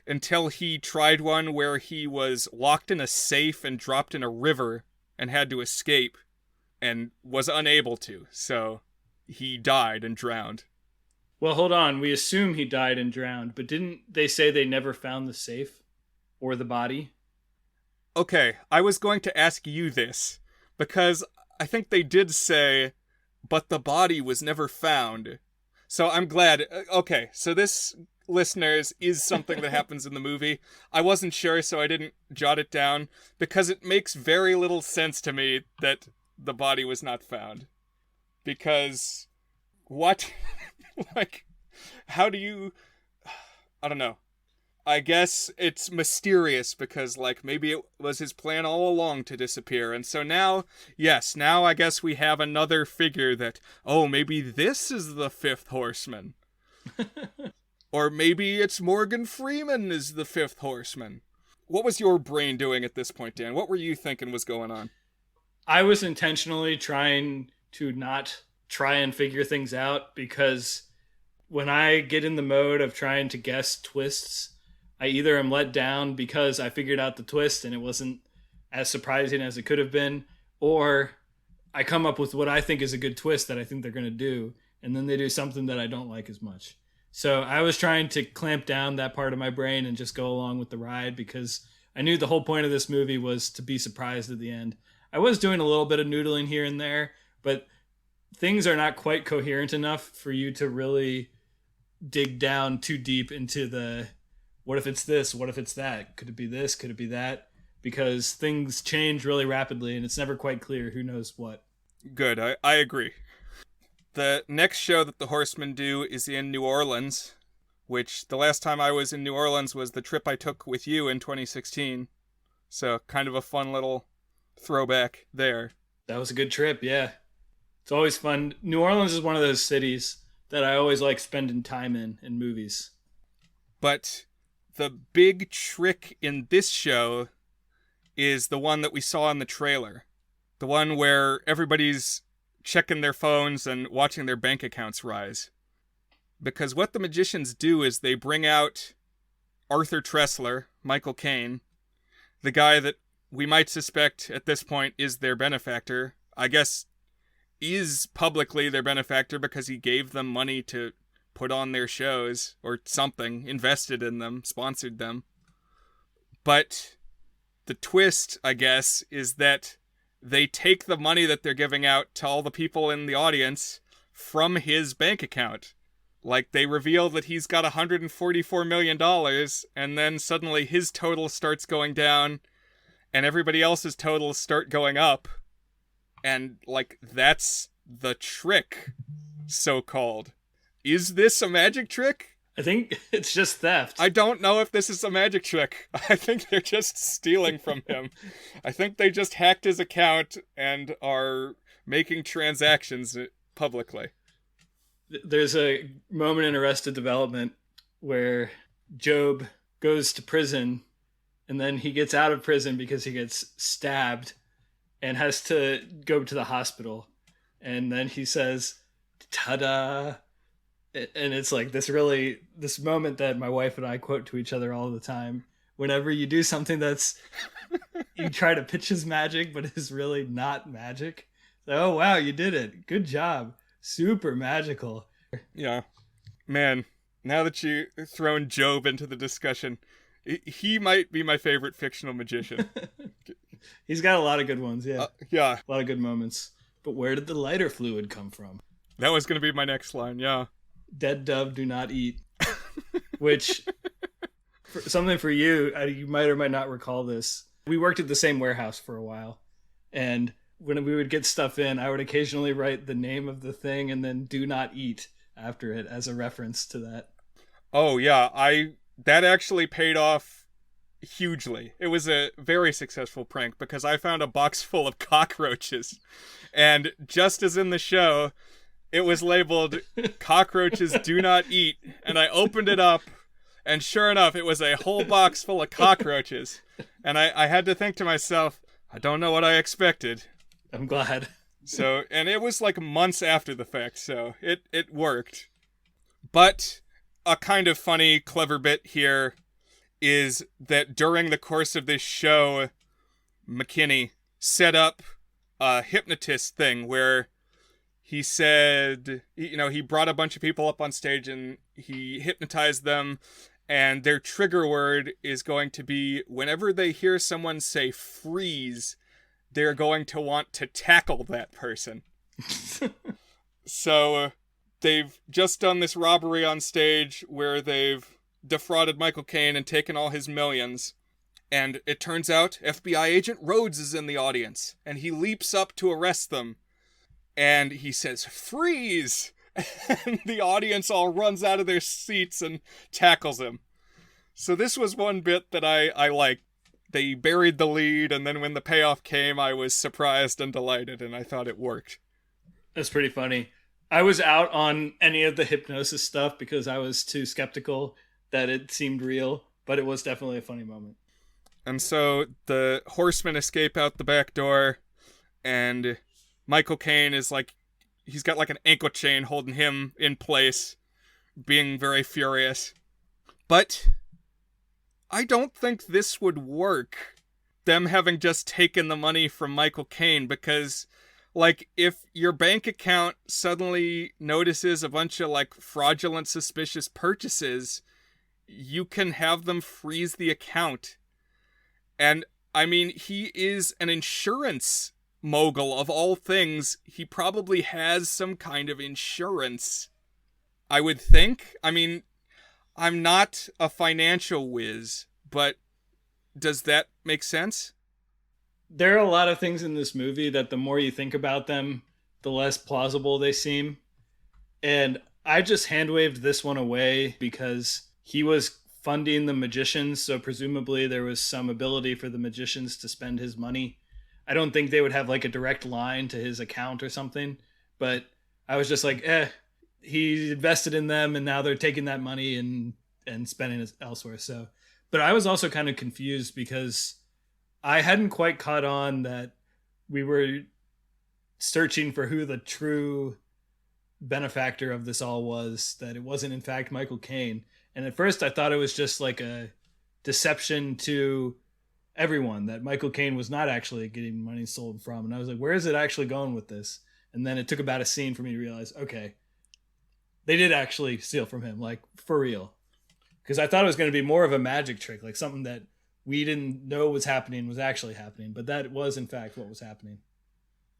until he tried one where he was locked in a safe and dropped in a river and had to escape and was unable to. So he died and drowned. Well, hold on. We assume he died and drowned, but didn't they say they never found the safe or the body? Okay, I was going to ask you this, because I think they did say, but the body was never found. So I'm glad. Okay, so this, listeners, is something that happens in the movie. I wasn't sure, so I didn't jot it down, because it makes very little sense to me that the body was not found. Because, what? Like, how do you... I don't know. I guess it's mysterious because, like, maybe it was his plan all along to disappear. And so now, yes, now I guess we have another figure that, oh, maybe this is the fifth horseman. Or maybe it's Morgan Freeman is the fifth horseman. What was your brain doing at this point, Dan? What were you thinking was going on? I was intentionally trying to not try and figure things out, because when I get in the mode of trying to guess twists, I either am let down because I figured out the twist and it wasn't as surprising as it could have been, or I come up with what I think is a good twist that I think they're going to do, and then they do something that I don't like as much. So I was trying to clamp down that part of my brain and just go along with the ride, because I knew the whole point of this movie was to be surprised at the end. I was doing a little bit of noodling here and there, but things are not quite coherent enough for you to really dig down too deep into the, what if it's this, what if it's that, could it be this, could it be that, because things change really rapidly and it's never quite clear who knows what. Good, I agree. The next show that the Horsemen do is in New Orleans, which the last time I was in New Orleans was the trip I took with you in 2016. So kind of a fun little throwback there. That was a good trip, yeah. It's always fun. New Orleans is one of those cities that I always like spending time in movies. But the big trick in this show is the one that we saw in the trailer. The one where everybody's checking their phones and watching their bank accounts rise. Because what the magicians do is they bring out Arthur Tressler, Michael Caine, the guy that we might suspect at this point is their benefactor. I guess is publicly their benefactor because he gave them money to put on their shows or something, invested in them, sponsored them. But the twist, I guess, is that they take the money that they're giving out to all the people in the audience from his bank account. Like, they reveal that he's got $144 million, and then suddenly his total starts going down, and everybody else's totals start going up. And, like, that's the trick, so-called. Is this a magic trick? I think it's just theft. I don't know if this is a magic trick. I think they're just stealing from him. I think they just hacked his account and are making transactions publicly. There's a moment in Arrested Development where Job goes to prison, and then he gets out of prison because he gets stabbed and has to go to the hospital. And then he says, ta-da! And it's like this moment that my wife and I quote to each other all the time. Whenever you do something that's, you try to pitch as magic, but is really not magic. So, oh, wow, you did it. Good job. Super magical. Yeah. Man, now that you've thrown Job into the discussion, he might be my favorite fictional magician. He's got a lot of good ones, yeah. Yeah. A lot of good moments. But where did the lighter fluid come from? That was going to be my next line, yeah. Dead dove do not eat. Which, something for you, you might or might not recall this. We worked at the same warehouse for a while. And when we would get stuff in, I would occasionally write the name of the thing and then do not eat after it as a reference to that. Oh, yeah. That actually paid off hugely. It was a very successful prank because I found a box full of cockroaches. And just as in the show, it was labeled cockroaches do not eat. And I opened it up, and sure enough, it was a whole box full of cockroaches. And I had to think to myself, I don't know what I expected. I'm glad. So, and it was like months after the fact, so it worked. But a kind of funny, clever bit here is that during the course of this show, McKinney set up a hypnotist thing where he said, he brought a bunch of people up on stage and he hypnotized them, And their trigger word is going to be whenever they hear someone say freeze, they're going to want to tackle that person. So they've just done this robbery on stage where they've defrauded Michael Caine and taken all his millions. And it turns out FBI agent Rhodes is in the audience, and he leaps up to arrest them. And he says, freeze! And the audience all runs out of their seats and tackles him. So this was one bit that I liked. They buried the lead, and then when the payoff came, I was surprised and delighted, and I thought it worked. That's pretty funny. I was out on any of the hypnosis stuff because I was too skeptical that it seemed real, but it was definitely a funny moment. And so the horsemen escape out the back door, and Michael Caine is like, he's got like an ankle chain holding him in place, being very furious. But I don't think this would work, them having just taken the money from Michael Caine, because like if your bank account suddenly notices a bunch of like fraudulent, suspicious purchases, you can have them freeze the account. And I mean, he is an insurance mogul of all things. He probably has some kind of insurance, I would think. I mean, I'm not a financial whiz, but does that make sense? There are a lot of things in this movie that the more you think about them, the less plausible they seem. And I just hand-waved this one away because he was funding the magicians, so presumably there was some ability for the magicians to spend his money. I don't think they would have like a direct line to his account or something, but I was just like, he invested in them and now they're taking that money and spending it elsewhere. So, but I was also kind of confused because I hadn't quite caught on that we were searching for who the true benefactor of this all was, that it wasn't in fact Michael Caine. And at first I thought it was just like a deception to everyone, that Michael Caine was not actually getting money sold from. And I was like, where is it actually going with this? And then it took about a scene for me to realize, okay, they did actually steal from him, like for real. Because I thought it was going to be more of a magic trick, like something that we didn't know was happening was actually happening. But that was in fact what was happening.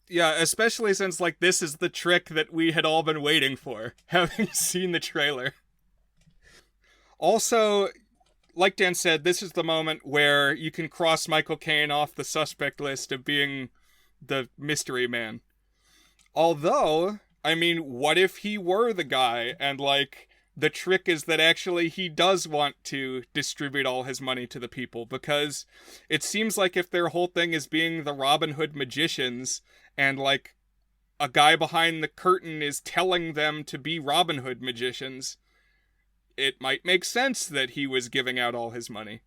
Yeah, especially since like this is the trick that we had all been waiting for, having seen the trailer. Also, like Dan said, this is the moment where you can cross Michael Caine off the suspect list of being the mystery man. Although, I mean, what if he were the guy and like the trick is that actually he does want to distribute all his money to the people? Because it seems like if their whole thing is being the Robin Hood magicians and like a guy behind the curtain is telling them to be Robin Hood magicians, it might make sense that he was giving out all his money.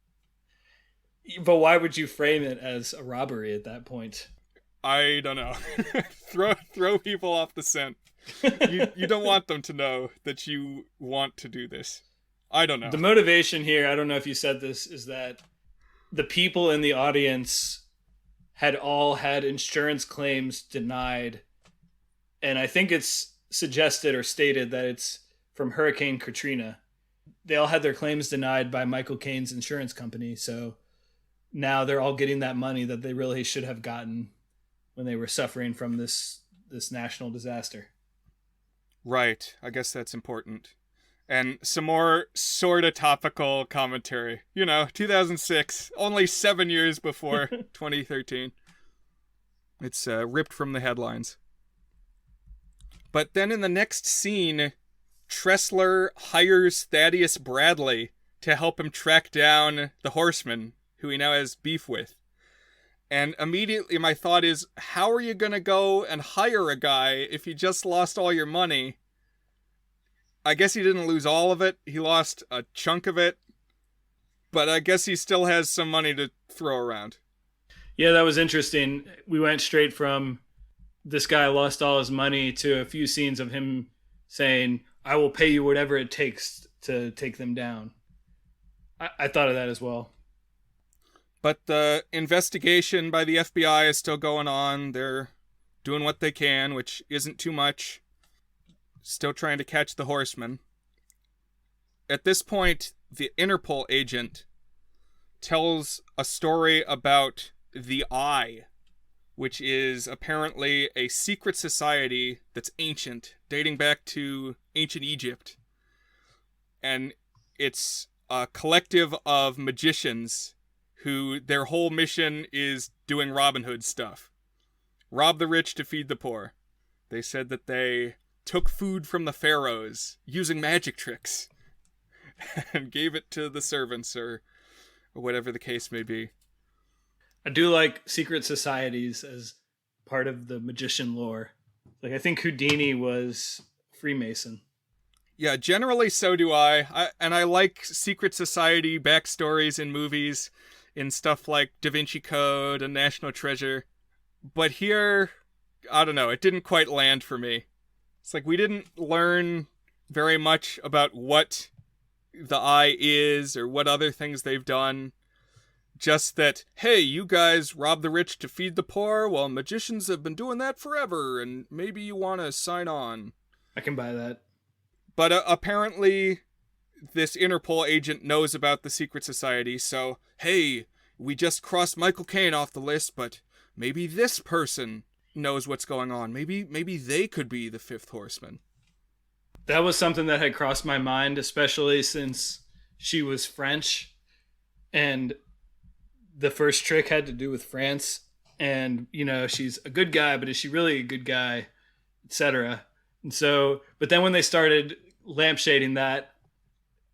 But why would you frame it as a robbery at that point? I don't know. throw people off the scent. You don't want them to know that you want to do this. I don't know. The motivation here, I don't know if you said this, is that the people in the audience had all had insurance claims denied. And I think it's suggested or stated that it's from Hurricane Katrina. They all had their claims denied by Michael Caine's insurance company. So now they're all getting that money that they really should have gotten when they were suffering from this national disaster. Right. I guess that's important. And some more sort of topical commentary. 2006, only 7 years before 2013. It's ripped from the headlines. But then in the next scene, Tressler hires Thaddeus Bradley to help him track down the horseman, who he now has beef with. And immediately my thought is, how are you going to go and hire a guy if you just lost all your money? I guess he didn't lose all of it. He lost a chunk of it. But I guess he still has some money to throw around. Yeah, that was interesting. We went straight from this guy lost all his money to a few scenes of him saying, I will pay you whatever it takes to take them down. I thought of that as well. But the investigation by the FBI is still going on. They're doing what they can, which isn't too much. Still trying to catch the horseman. At this point, the Interpol agent tells a story about the Eye, which is apparently a secret society that's ancient, dating back to ancient Egypt. And it's a collective of magicians who their whole mission is doing Robin Hood stuff. Rob the rich to feed the poor. They said that they took food from the pharaohs using magic tricks and gave it to the servants, or whatever the case may be. I do like secret societies as part of the magician lore. Like, I think Houdini was Freemason. Yeah, generally so do I. And I like secret society backstories in movies, in stuff like Da Vinci Code and National Treasure. But here, I don't know, it didn't quite land for me. It's like we didn't learn very much about what the Eye is or what other things they've done. Just that, hey, you guys rob the rich to feed the poor? Well, magicians have been doing that forever, and maybe you want to sign on. I can buy that. But apparently, this Interpol agent knows about the secret society, so, hey, we just crossed Michael Caine off the list, but maybe this person knows what's going on. Maybe they could be the fifth horseman. That was something that had crossed my mind, especially since she was French, and the first trick had to do with France, and, you know, she's a good guy, but is she really a good guy, etc. And so, but then when they started lampshading that,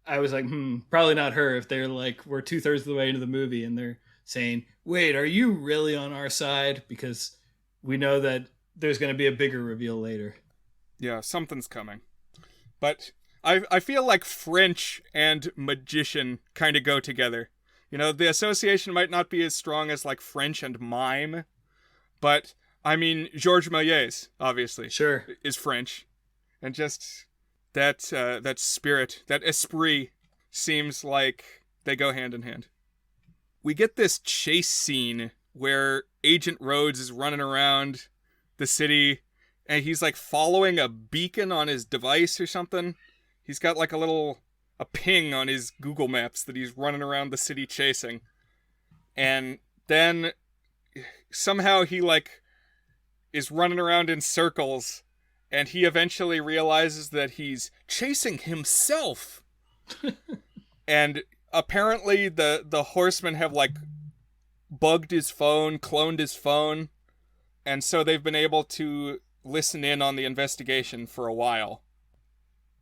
I was like, probably not her. If they're like, we're 2/3 of the way into the movie and they're saying, wait, are you really on our side? Because we know that there's going to be a bigger reveal later. Yeah, something's coming. But I feel like French and magician kind of go together. You know, the association might not be as strong as like French and mime, but I mean, Georges Méliès, obviously, sure, is French. And just that spirit, that esprit, seems like they go hand in hand. We get this chase scene where Agent Rhodes is running around the city, and he's like following a beacon on his device or something. He's got like a ping on his Google Maps that he's running around the city chasing. And then somehow he like is running around in circles, and he eventually realizes that he's chasing himself. And apparently the horsemen have like bugged his phone, cloned his phone, and so they've been able to listen in on the investigation for a while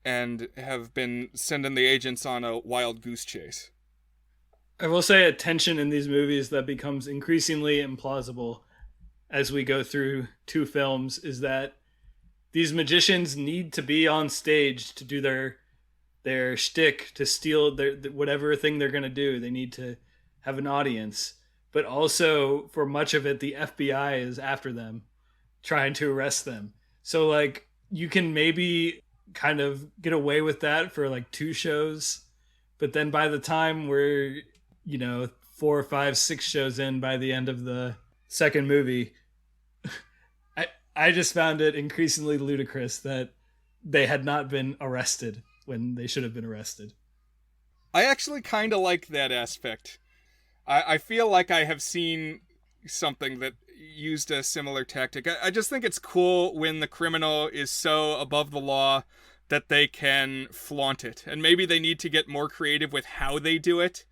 and have been sending the agents on a wild goose chase. I will say a tension in these movies that becomes increasingly implausible as we go through two films is that these magicians need to be on stage to do their shtick, to steal their whatever thing they're going to do. They need to have an audience. But also, for much of it, the FBI is after them, trying to arrest them. So, like, you can maybe kind of get away with that for, like, 2 shows. But then by the time we're, 4, 5, 6 shows in by the end of the second movie, I just found it increasingly ludicrous that they had not been arrested when they should have been arrested. I actually kind of like that aspect. I feel like I have seen something that used a similar tactic. I just think it's cool when the criminal is so above the law that they can flaunt it. And maybe they need to get more creative with how they do it.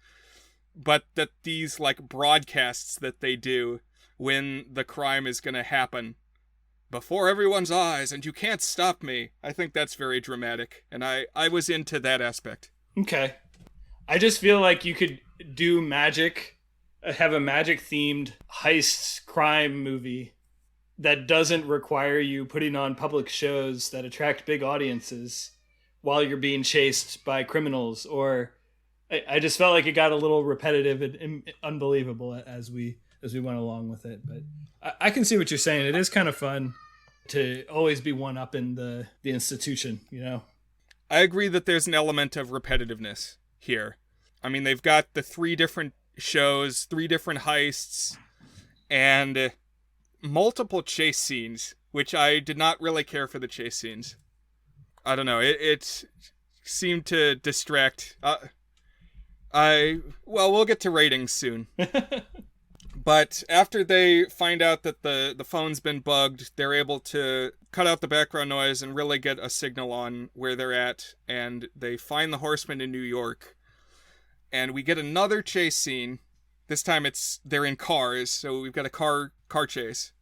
But that these like broadcasts that they do when the crime is going to happen before everyone's eyes and you can't stop me. I think that's very dramatic. And I was into that aspect. Okay. I just feel like you could do magic, have a magic themed heist crime movie that doesn't require you putting on public shows that attract big audiences while you're being chased by criminals. Or I just felt like it got a little repetitive and unbelievable as we went along with it. But I can see what you're saying. It is kind of fun to always be one up in the institution, I agree that there's an element of repetitiveness here. I mean, they've got the 3 different shows, 3 different heists, and multiple chase scenes, which I did not really care for the chase scenes. I don't know, it seemed to distract. Well, we'll get to ratings soon. But after they find out that the phone's been bugged, they're able to cut out the background noise and really get a signal on where they're at, and they find the horsemen in New York. And we get another chase scene. This time they're in cars, so we've got a car chase.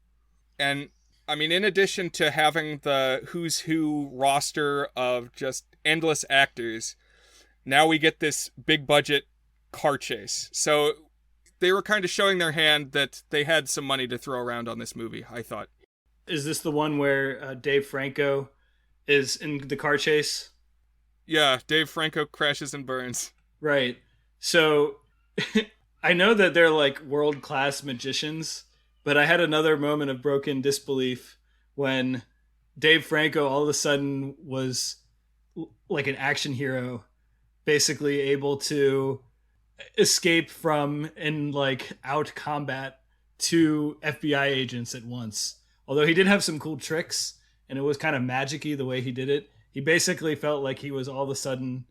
And I mean, in addition to having the who's who roster of just endless actors, now we get this big budget car chase. So they were kind of showing their hand that they had some money to throw around on this movie, I thought. Is this the one where Dave Franco is in the car chase? Yeah, Dave Franco crashes and burns. Right. So I know that they're like world-class magicians, but I had another moment of broken disbelief when Dave Franco all of a sudden was like an action hero, basically able to escape from and like out combat two FBI agents at once. Although he did have some cool tricks and it was kind of magic-y the way he did it, he basically felt like he was all of a sudden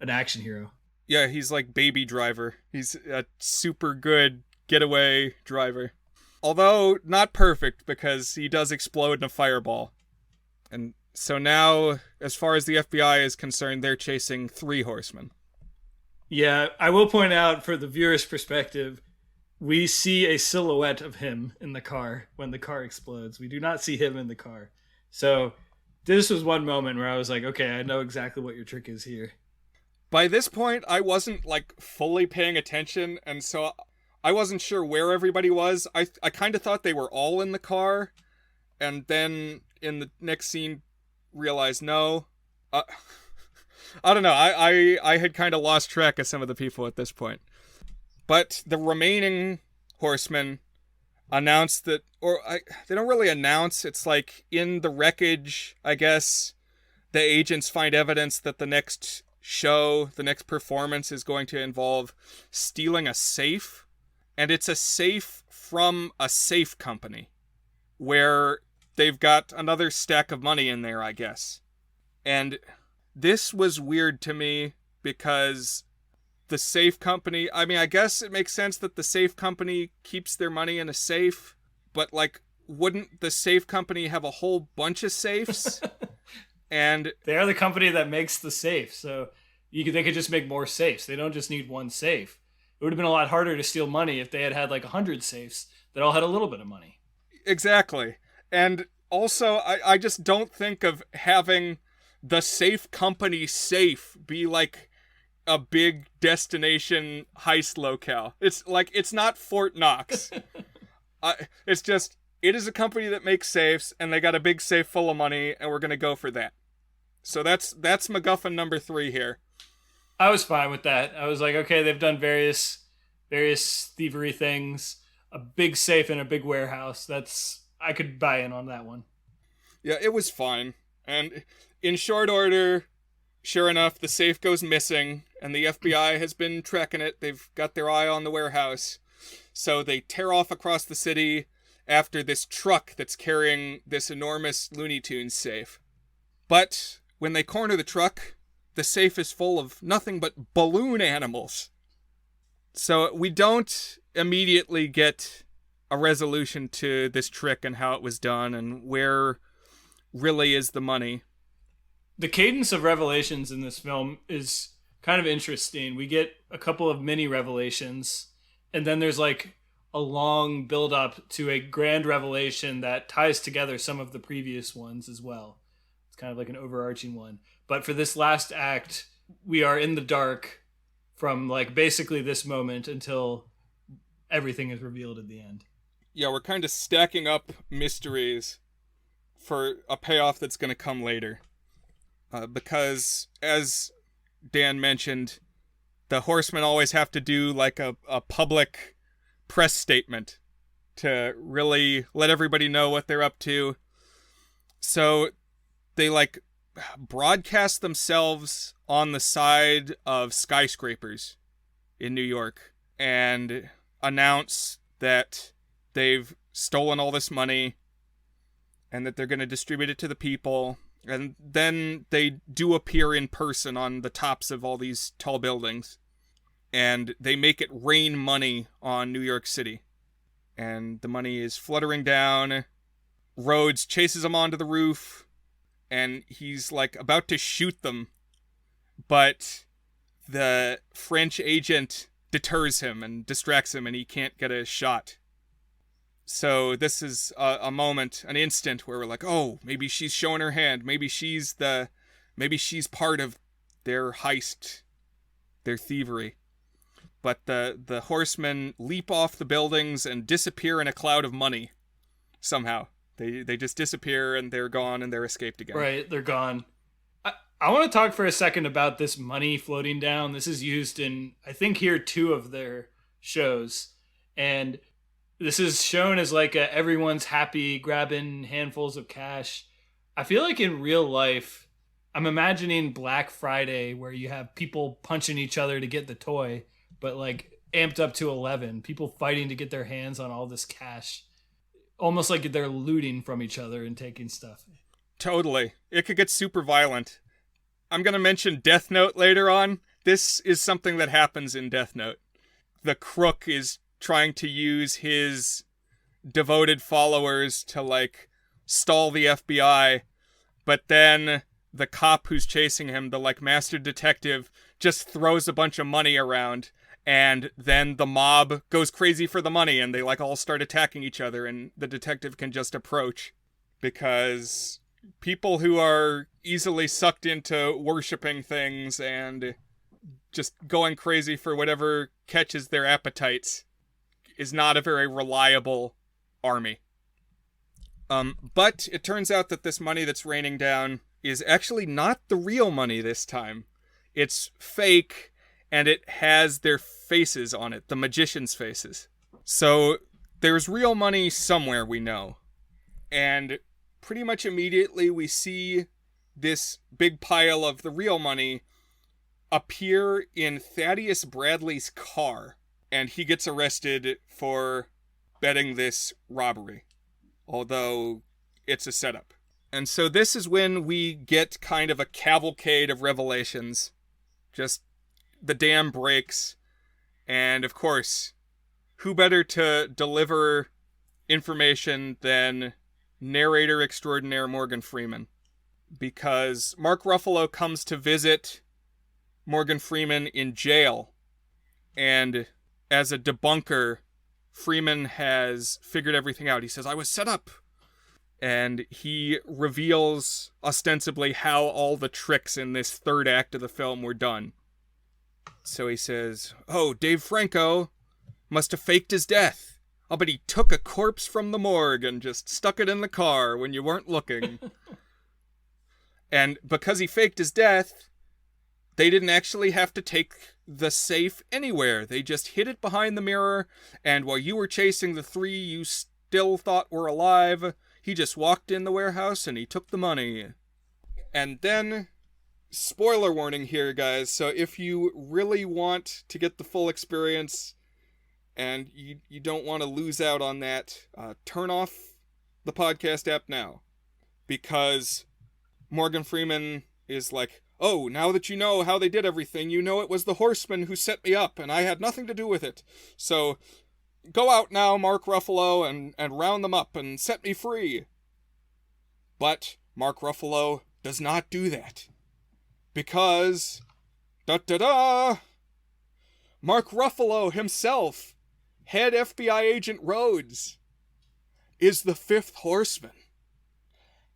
an action hero. Yeah, he's like Baby Driver. He's a super good getaway driver. Although not perfect, because he does explode in a fireball. And so now, as far as the FBI is concerned, they're chasing 3 horsemen. Yeah, I will point out, for the viewer's perspective, we see a silhouette of him in the car when the car explodes. We do not see him in the car. So this was one moment where I was like, okay, I know exactly what your trick is here. By this point, I wasn't like fully paying attention, and so I wasn't sure where everybody was. I kind of thought they were all in the car, and then in the next scene realized no. I don't know. I had kind of lost track of some of the people at this point. But the remaining horsemen announce that, they don't really announce. It's like in the wreckage, I guess, the agents find evidence that the next show, the next performance is going to involve stealing a safe. And it's a safe from a safe company where they've got another stack of money in there, I guess. And this was weird to me because the safe company, I mean, I guess it makes sense that the safe company keeps their money in a safe, but like, wouldn't the safe company have a whole bunch of safes? And they are the company that makes the safe, so they could just make more safes. They don't just need one safe. It would have been a lot harder to steal money if they had like 100 safes that all had a little bit of money. Exactly. And also, I just don't think of having the safe company safe be like a big destination heist locale. It's like, it's not Fort Knox. It's just, it is a company that makes safes, and they got a big safe full of money, and we're going to go for that. So that's MacGuffin number 3 here. I was fine with that. I was like, okay, they've done various thievery things. A big safe in a big warehouse. I could buy in on that one. Yeah, it was fine. And in short order, sure enough, the safe goes missing, and the FBI has been tracking it. They've got their eye on the warehouse. So they tear off across the city after this truck that's carrying this enormous Looney Tunes safe. But when they corner the truck, the safe is full of nothing but balloon animals. So we don't immediately get a resolution to this trick and how it was done and where really is the money. The cadence of revelations in this film is kind of interesting. We get a couple of mini revelations, and then there's like a long build up to a grand revelation that ties together some of the previous ones as well. It's kind of like an overarching one. But for this last act, we are in the dark from like basically this moment until everything is revealed at the end. Yeah, we're kind of stacking up mysteries for a payoff that's going to come later. Because, as Dan mentioned, the horsemen always have to do like a public press statement to really let everybody know what they're up to. So they like broadcast themselves on the side of skyscrapers in New York and announce that they've stolen all this money and that they're going to distribute it to the people. And then they do appear in person on the tops of all these tall buildings. and they make it rain money on New York City. And the money is fluttering down. Rhodes chases him onto the roof, and he's like about to shoot them, but the French agent deters him and distracts him, and he can't get a shot. So this is a moment, an instant where we're like, oh, maybe she's showing her hand. Maybe she's part of their heist, their thievery. But the horsemen leap off the buildings and disappear in a cloud of money. Somehow. They just disappear and they're gone and they're escaped again. Right, they're gone. I want to talk for a second about this money floating down. This is used in, I think, here 2 of their shows. And this is shown as like everyone's happy grabbing handfuls of cash. I feel like in real life, I'm imagining Black Friday where you have people punching each other to get the toy, but like amped up to 11, people fighting to get their hands on all this cash. Almost like they're looting from each other and taking stuff. Totally. It could get super violent. I'm going to mention Death Note later on. This is something that happens in Death Note. The crook is trying to use his devoted followers to, like, stall the FBI, but then the cop who's chasing him, the, like, master detective, just throws a bunch of money around, and then the mob goes crazy for the money, and they, like, all start attacking each other, and the detective can just approach, because people who are easily sucked into worshipping things and just going crazy for whatever catches their appetites is not a very reliable army. But it turns out that this money that's raining down is actually not the real money this time. It's fake, and it has their faces on it, the magicians' faces. So there's real money somewhere, we know. And pretty much immediately we see this big pile of the real money appear in Thaddeus Bradley's car, and he gets arrested for betting this robbery, although it's a setup. And so this is when we get kind of a cavalcade of revelations. Just the dam breaks, and of course, who better to deliver information than narrator extraordinaire Morgan Freeman? Because Mark Ruffalo comes to visit Morgan Freeman in jail, and as a debunker, Freeman has figured everything out. He says, I was set up. And he reveals ostensibly how all the tricks in this third act of the film were done. So he says, oh, Dave Franco must have faked his death. Oh, but he took a corpse from the morgue and just stuck it in the car when you weren't looking. And because he faked his death, they didn't actually have to take the safe anywhere. They just hid it behind the mirror, and while you were chasing the 3 you still thought were alive, he just walked in the warehouse and he took the money. And then, spoiler warning here, guys, so if you really want to get the full experience and you don't want to lose out on that, turn off the podcast app now. Because Morgan Freeman is like, oh, now that you know how they did everything, you know it was the horsemen who set me up, and I had nothing to do with it. So, go out now, Mark Ruffalo, and round them up and set me free. But Mark Ruffalo does not do that. Because, da-da-da, Mark Ruffalo himself, head FBI agent Rhodes, is the 5th horseman.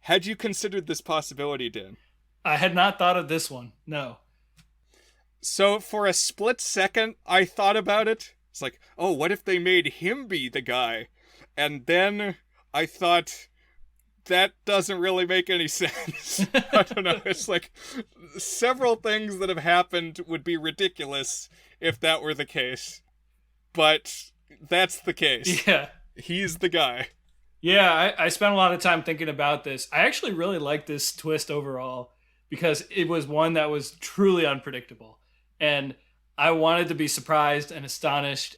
Had you considered this possibility, Dan? I had not thought of this one, no. So for a split second, I thought about it. It's like, oh, what if they made him be the guy? And then I thought, that doesn't really make any sense. I don't know. It's like, several things that have happened would be ridiculous if that were the case. But that's the case. Yeah. He's the guy. Yeah, I spent a lot of time thinking about this. I actually really like this twist overall because it was one that was truly unpredictable. And I wanted to be surprised and astonished.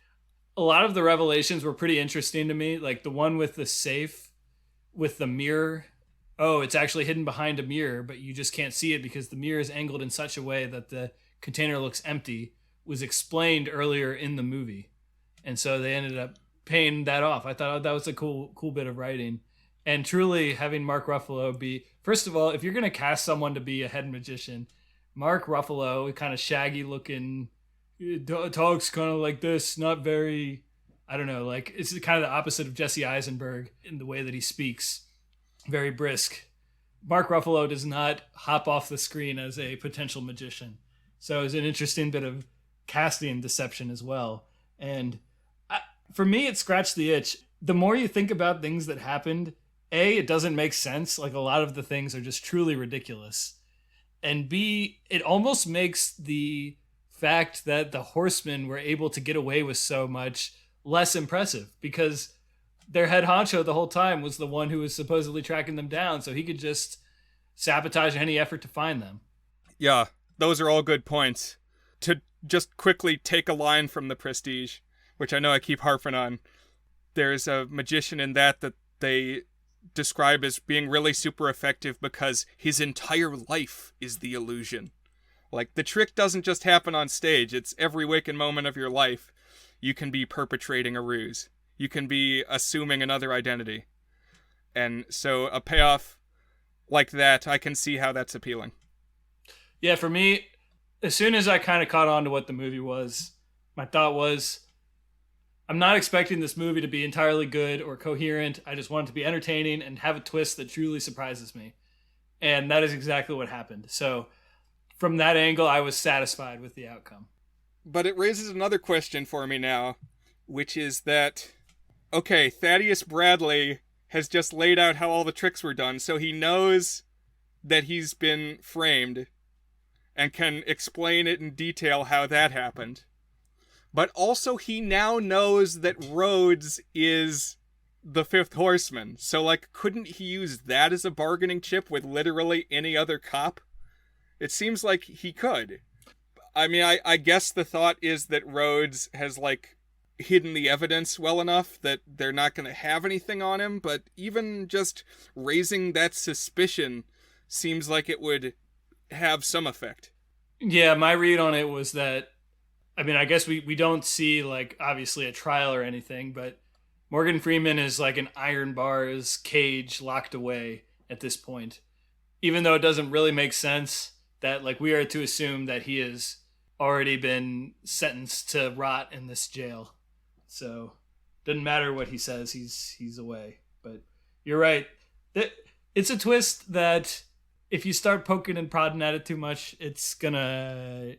A lot of the revelations were pretty interesting to me. Like the one with the safe, with the mirror. Oh, it's actually hidden behind a mirror, but you just can't see it because the mirror is angled in such a way that the container looks empty. was explained earlier in the movie. And so they ended up paying that off. I thought that was a cool bit of writing. And truly having Mark Ruffalo be, first of all, if you're going to cast someone to be a head magician, Mark Ruffalo, kind of shaggy looking, talks kind of like this, not very, I don't know, like it's kind of the opposite of Jesse Eisenberg in the way that he speaks, very brisk. Mark Ruffalo does not hop off the screen as a potential magician. So it was an interesting bit of casting deception as well. And for me, it scratched the itch. The more you think about things that happened, A, it doesn't make sense. Like a lot of the things are just truly ridiculous. And B, it almost makes the fact that the horsemen were able to get away with so much less impressive, because their head honcho the whole time was the one who was supposedly tracking them down, so he could just sabotage any effort to find them. Yeah, those are all good points. To just quickly take a line from The Prestige, which I know I keep harping on, there's a magician in that they describe as being really super effective because his entire life is the illusion. Like, the trick doesn't just happen on stage, it's every waking moment of your life. You can be perpetrating a ruse. You can be assuming another identity. And so a payoff like that, I can see how that's appealing. Yeah, for me, as soon as I kind of caught on to what the movie was, my thought was, I'm not expecting this movie to be entirely good or coherent. I just want it to be entertaining and have a twist that truly surprises me. And that is exactly what happened. So from that angle, I was satisfied with the outcome. But it raises another question for me now, which is that, okay, Thaddeus Bradley has just laid out how all the tricks were done, so he knows that he's been framed and can explain it in detail how that happened. But also he now knows that Rhodes is the fifth horseman. So, like, couldn't he use that as a bargaining chip with literally any other cop? It seems like he could. I mean, I guess the thought is that Rhodes has, like, hidden the evidence well enough that they're not going to have anything on him, but even just raising that suspicion seems like it would have some effect. Yeah, my read on it was that, I mean, I guess we don't see, like, obviously a trial or anything, but Morgan Freeman is like an iron bars cage locked away at this point. Even though it doesn't really make sense that, like, we are to assume that he has already been sentenced to rot in this jail. So, doesn't matter what he says, he's away. But you're right. It's a twist that if you start poking and prodding at it too much, it's gonna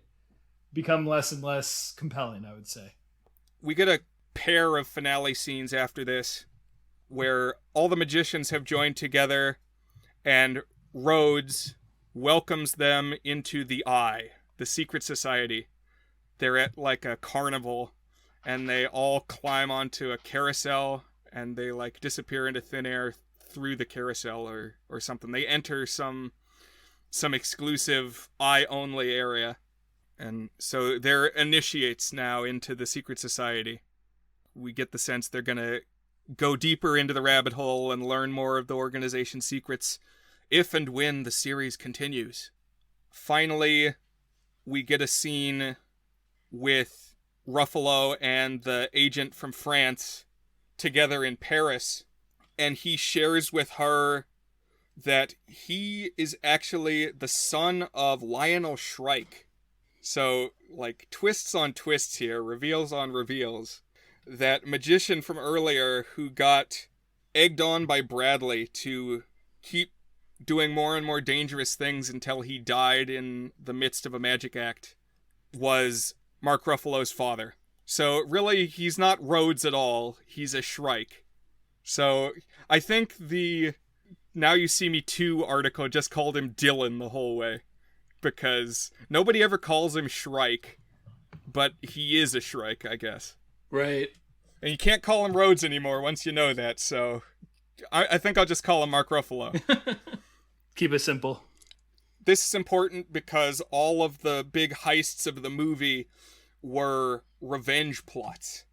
become less and less compelling, I would say. We get a pair of finale scenes after this where all the magicians have joined together and Rhodes welcomes them into the Eye, the secret society. They're at like a carnival and they all climb onto a carousel and they like disappear into thin air through the carousel or something. They enter some exclusive Eye only area. And so they're initiates now into the secret society. We get the sense they're going to go deeper into the rabbit hole and learn more of the organization's secrets if and when the series continues. Finally, we get a scene with Ruffalo and the agent from France together in Paris, and he shares with her that he is actually the son of Lionel Shrike. So, like, twists on twists here, reveals on reveals. That magician from earlier who got egged on by Bradley to keep doing more and more dangerous things until he died in the midst of a magic act was Mark Ruffalo's father. So, really, he's not Rhodes at all. He's a Shrike. So, I think the Now You See Me 2 article just called him Dylan the whole way. Because nobody ever calls him Shrike, but he is a Shrike, I guess. Right. And you can't call him Rhodes anymore once you know that, so I think I'll just call him Mark Ruffalo. Keep it simple. This is important because all of the big heists of the movie were revenge plots.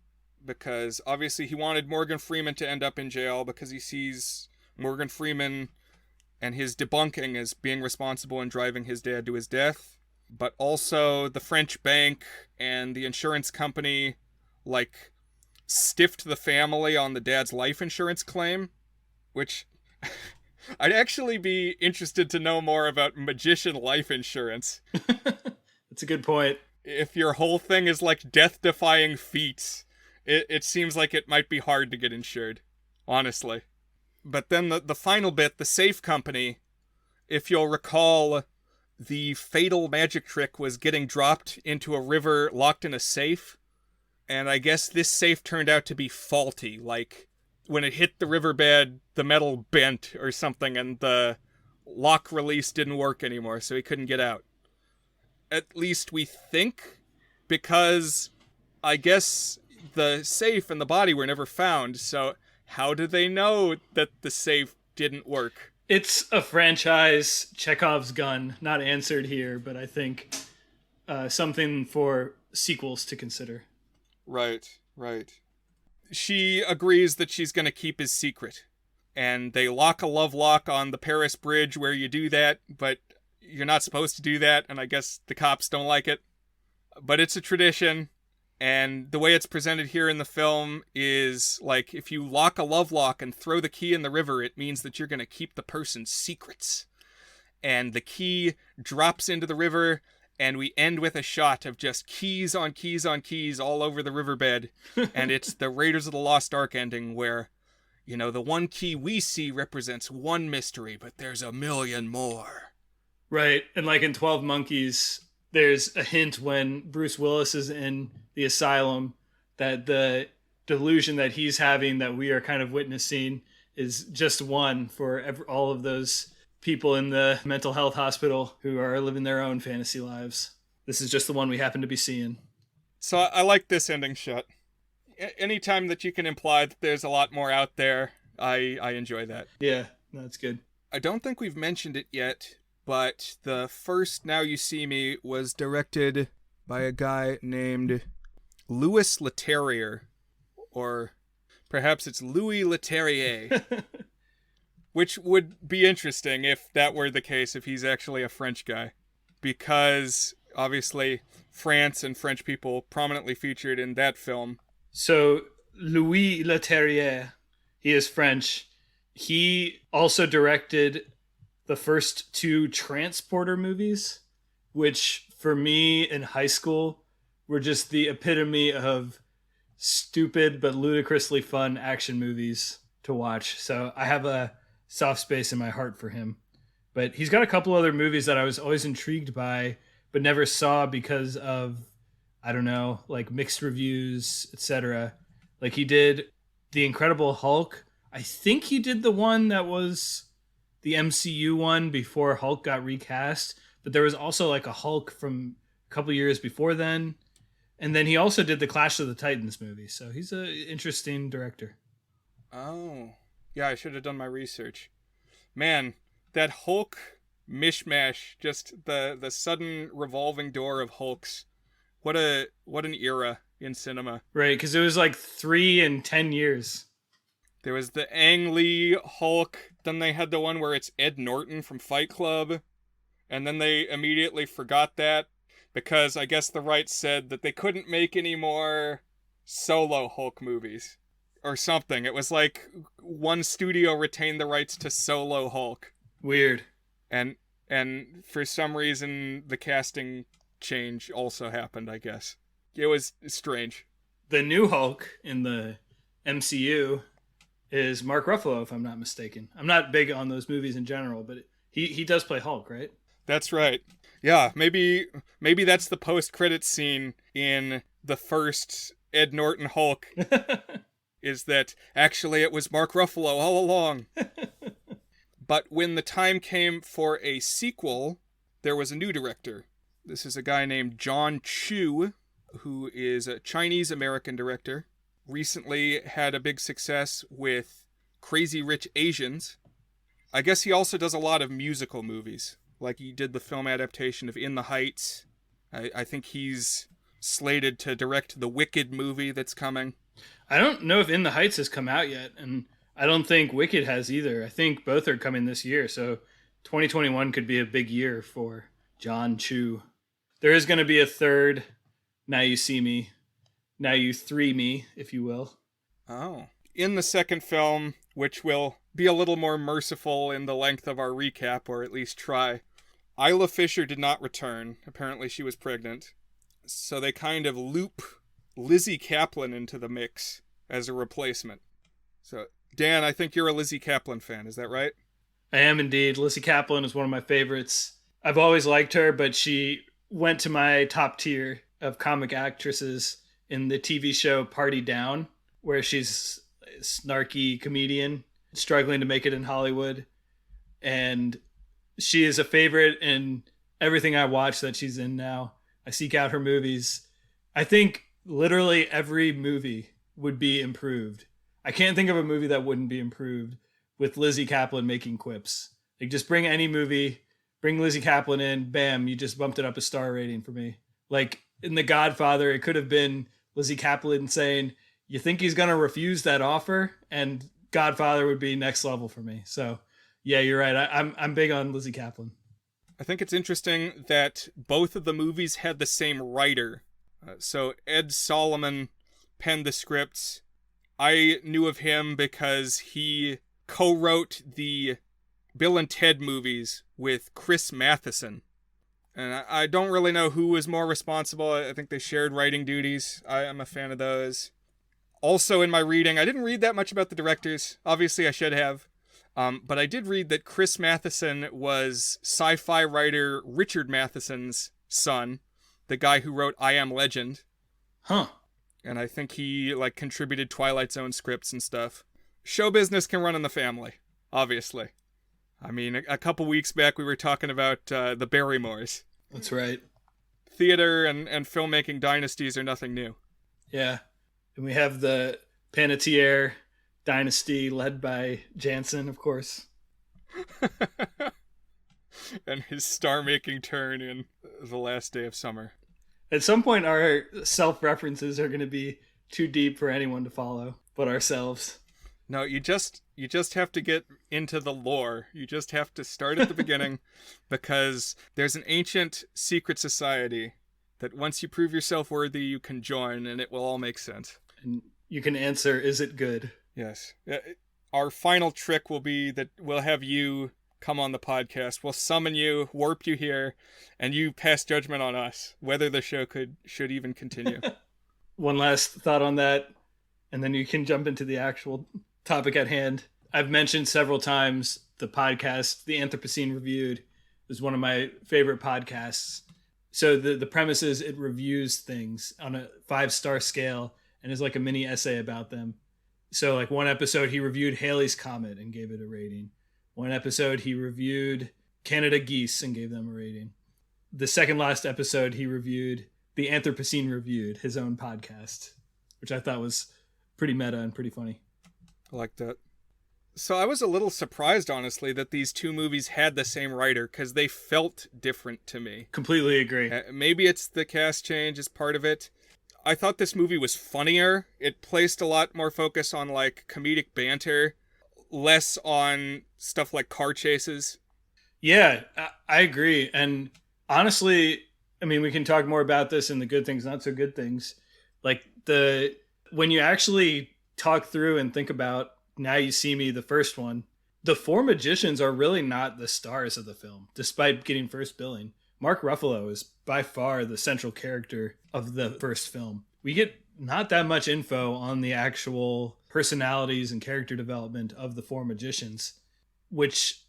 Because obviously he wanted Morgan Freeman to end up in jail because he sees Morgan Freeman and his debunking as being responsible in driving his dad to his death. but also the French bank and the insurance company, like, stiffed the family on the dad's life insurance claim, which I'd actually be interested to know more about magician life insurance. That's a good point. If your whole thing is like death-defying feats, it seems like it might be hard to get insured, honestly. But then the final bit, the safe company, if you'll recall, the fatal magic trick was getting dropped into a river locked in a safe. And I guess this safe turned out to be faulty. Like, when it hit the riverbed, the metal bent or something, and the lock release didn't work anymore, so he couldn't get out. At least we think, because I guess the safe and the body were never found, so how do they know that the safe didn't work? It's a franchise, Chekhov's gun, not answered here, but I think something for sequels to consider. Right. She agrees that she's going to keep his secret. And they lock a love lock on the Paris Bridge where you do that, but you're not supposed to do that, and I guess the cops don't like it. But it's a tradition, and the way it's presented here in the film is, like, if you lock a love lock and throw the key in the river, it means that you're going to keep the person's secrets. And the key drops into the river, and we end with a shot of just keys on keys on keys all over the riverbed. And it's the Raiders of the Lost Ark ending where, you know, the one key we see represents one mystery, but there's a million more. Right. And like in 12 Monkeys, there's a hint when Bruce Willis is in the asylum that the delusion that he's having that we are kind of witnessing is just one for all of those people in the mental health hospital who are living their own fantasy lives. This is just the one we happen to be seeing. So I like this ending shot. Anytime that you can imply that there's a lot more out there, I enjoy that. Yeah, that's good. I don't think we've mentioned it yet, but the first Now You See Me was directed by a guy named Louis Leterrier, or perhaps it's Louis Leterrier. Which would be interesting if that were the case, if he's actually a French guy. Because, obviously, France and French people prominently featured in that film. So, Louis Leterrier, he is French. He also directed the first two Transporter movies, which, for me, in high school, were just the epitome of stupid but ludicrously fun action movies to watch. So, I have a soft space in my heart for him. But he's got a couple other movies that I was always intrigued by, but never saw because of, I don't know, like mixed reviews, etc. Like he did The Incredible Hulk. I think he did the one that was the MCU one before Hulk got recast, but there was also like a Hulk from a couple years before then. And then he also did the Clash of the Titans movie. So he's an interesting director. Oh. Yeah, I should have done my research. Man, that Hulk mishmash, just the sudden revolving door of Hulks. What an era in cinema. Right, because it was like 3 and 10 years. There was the Ang Lee Hulk, then they had the one where it's Ed Norton from Fight Club, and then they immediately forgot that, because I guess the rights said that they couldn't make any more solo Hulk movies. Or something. It was like one studio retained the rights to solo Hulk. Weird. And for some reason the casting change also happened, I guess. It was strange. The new Hulk in the MCU is Mark Ruffalo, if I'm not mistaken. I'm not big on those movies in general, but he does play Hulk, right? That's right. Yeah, maybe that's the post-credits scene in the first Ed Norton Hulk. Is that actually it was Mark Ruffalo all along. But when the time came for a sequel, there was a new director. This is a guy named John Chu, who is a Chinese-American director. Recently had a big success with Crazy Rich Asians. I guess he also does a lot of musical movies. Like he did the film adaptation of In the Heights. I think he's slated to direct the Wicked movie that's coming. I don't know if In the Heights has come out yet, and I don't think Wicked has either. I think both are coming this year, so 2021 could be a big year for John Chu. There is going to be a third Now You See Me, Now You Three Me, if you will. Oh. In the second film, which will be a little more merciful in the length of our recap, or at least try, Isla Fisher did not return. Apparently she was pregnant. So they kind of loop Lizzy Caplan into the mix as a replacement. So, Dan, I think you're a Lizzy Caplan fan. Is that right? I am indeed. Lizzy Caplan is one of my favorites. I've always liked her, but she went to my top tier of comic actresses in the TV show Party Down, where she's a snarky comedian struggling to make it in Hollywood. And she is a favorite in everything I watch that she's in now. I seek out her movies. I think literally every movie would be improved. I can't think of a movie that wouldn't be improved with Lizzy Caplan making quips. Like, just bring any movie, bring Lizzy Caplan in, bam, you just bumped it up a star rating for me. Like in The Godfather, it could have been Lizzy Caplan saying, "You think he's going to refuse that offer?" And Godfather would be next level for me. So yeah, you're right. I'm big on Lizzy Caplan. I think it's interesting that both of the movies had the same writer. So Ed Solomon penned the scripts. I knew of him because he co-wrote the Bill and Ted movies with Chris Matheson. And I don't really know who was more responsible. I think they shared writing duties. I am a fan of those. Also in my reading, I didn't read that much about the directors. Obviously I should have. But I did read that Chris Matheson was sci-fi writer Richard Matheson's son, the guy who wrote I Am Legend. Huh. And I think he contributed Twilight Zone scripts and stuff. Show business can run in the family, obviously. I mean, a couple weeks back we were talking about the Barrymores. That's right. Theater and filmmaking dynasties are nothing new. Yeah. And we have the Panettiere dynasty led by Jansen, of course. And his star-making turn in The Last Day of Summer. At some point, our self-references are going to be too deep for anyone to follow but ourselves. No, you just have to get into the lore. You just have to start at the beginning, because there's an ancient secret society that once you prove yourself worthy, you can join, and it will all make sense. And you can answer, is it good? Yes. Our final trick will be that we'll have you come on the podcast. We'll summon you, warp you here, and you pass judgment on us, whether the show should even continue. One last thought on that, and then you can jump into the actual topic at hand. I've mentioned several times the podcast, The Anthropocene Reviewed, is one of my favorite podcasts. So the premise is it reviews things on a 5-star scale and is like a mini essay about them. So like one episode he reviewed Halley's Comet and gave it a rating. One episode he reviewed Canada geese and gave them a rating. The second last episode he reviewed The Anthropocene Reviewed, his own podcast, which I thought was pretty meta and pretty funny. I like that. So I was a little surprised, honestly, that these two movies had the same writer, because they felt different to me. Completely agree. Maybe it's the cast change is part of it. I thought this movie was funnier. It placed a lot more focus on comedic banter, less on stuff like car chases. Yeah, I agree. And honestly, I mean, we can talk more about this in the good things, not so good things. When you actually talk through and think about Now You See Me, the first one, the four magicians are really not the stars of the film, despite getting first billing. Mark Ruffalo is by far the central character of the first film. We get not that much info on the actual personalities and character development of the four magicians, which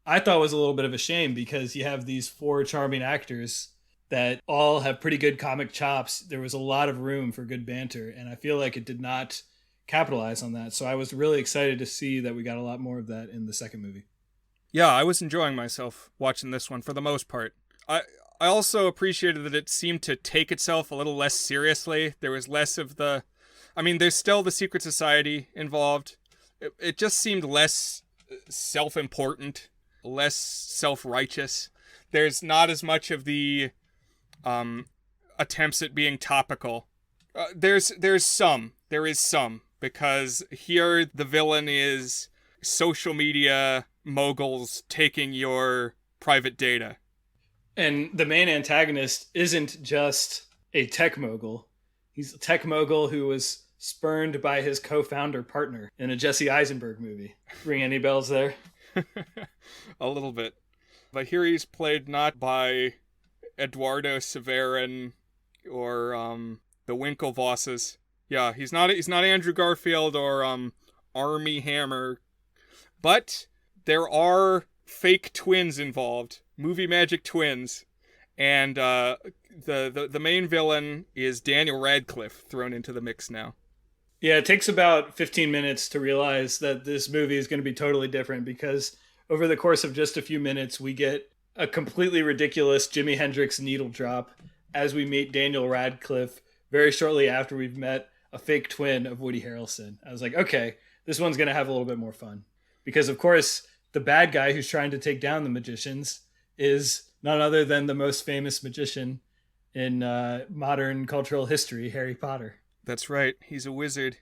I thought was a little bit of a shame, because you have these four charming actors that all have pretty good comic chops. There was a lot of room for good banter, and I feel like it did not capitalize on that. So I was really excited to see that we got a lot more of that in the second movie. Yeah, I was enjoying myself watching this one for the most part. I also appreciated that it seemed to take itself a little less seriously. There was less of there's still the secret society involved. It just seemed less self-important, less self-righteous. There's not as much of the attempts at being topical. There is some, because here the villain is social media moguls taking your private data. And the main antagonist isn't just a tech mogul. He's a tech mogul who was spurned by his co-founder partner in a Jesse Eisenberg movie. Ring any bells there? A little bit. But here he's played not by Eduardo Severin or the Winklevosses. Yeah, he's not Andrew Garfield or Army Hammer, but there are fake twins involved, movie magic twins, and the main villain is Daniel Radcliffe thrown into the mix now. Yeah, it takes about 15 minutes to realize that this movie is going to be totally different, because over the course of just a few minutes, we get a completely ridiculous Jimi Hendrix needle drop as we meet Daniel Radcliffe very shortly after we've met a fake twin of Woody Harrelson. I was like, okay, this one's going to have a little bit more fun. Because, of course, the bad guy who's trying to take down the magicians is none other than the most famous magician in modern cultural history, Harry Potter. That's right. He's a wizard.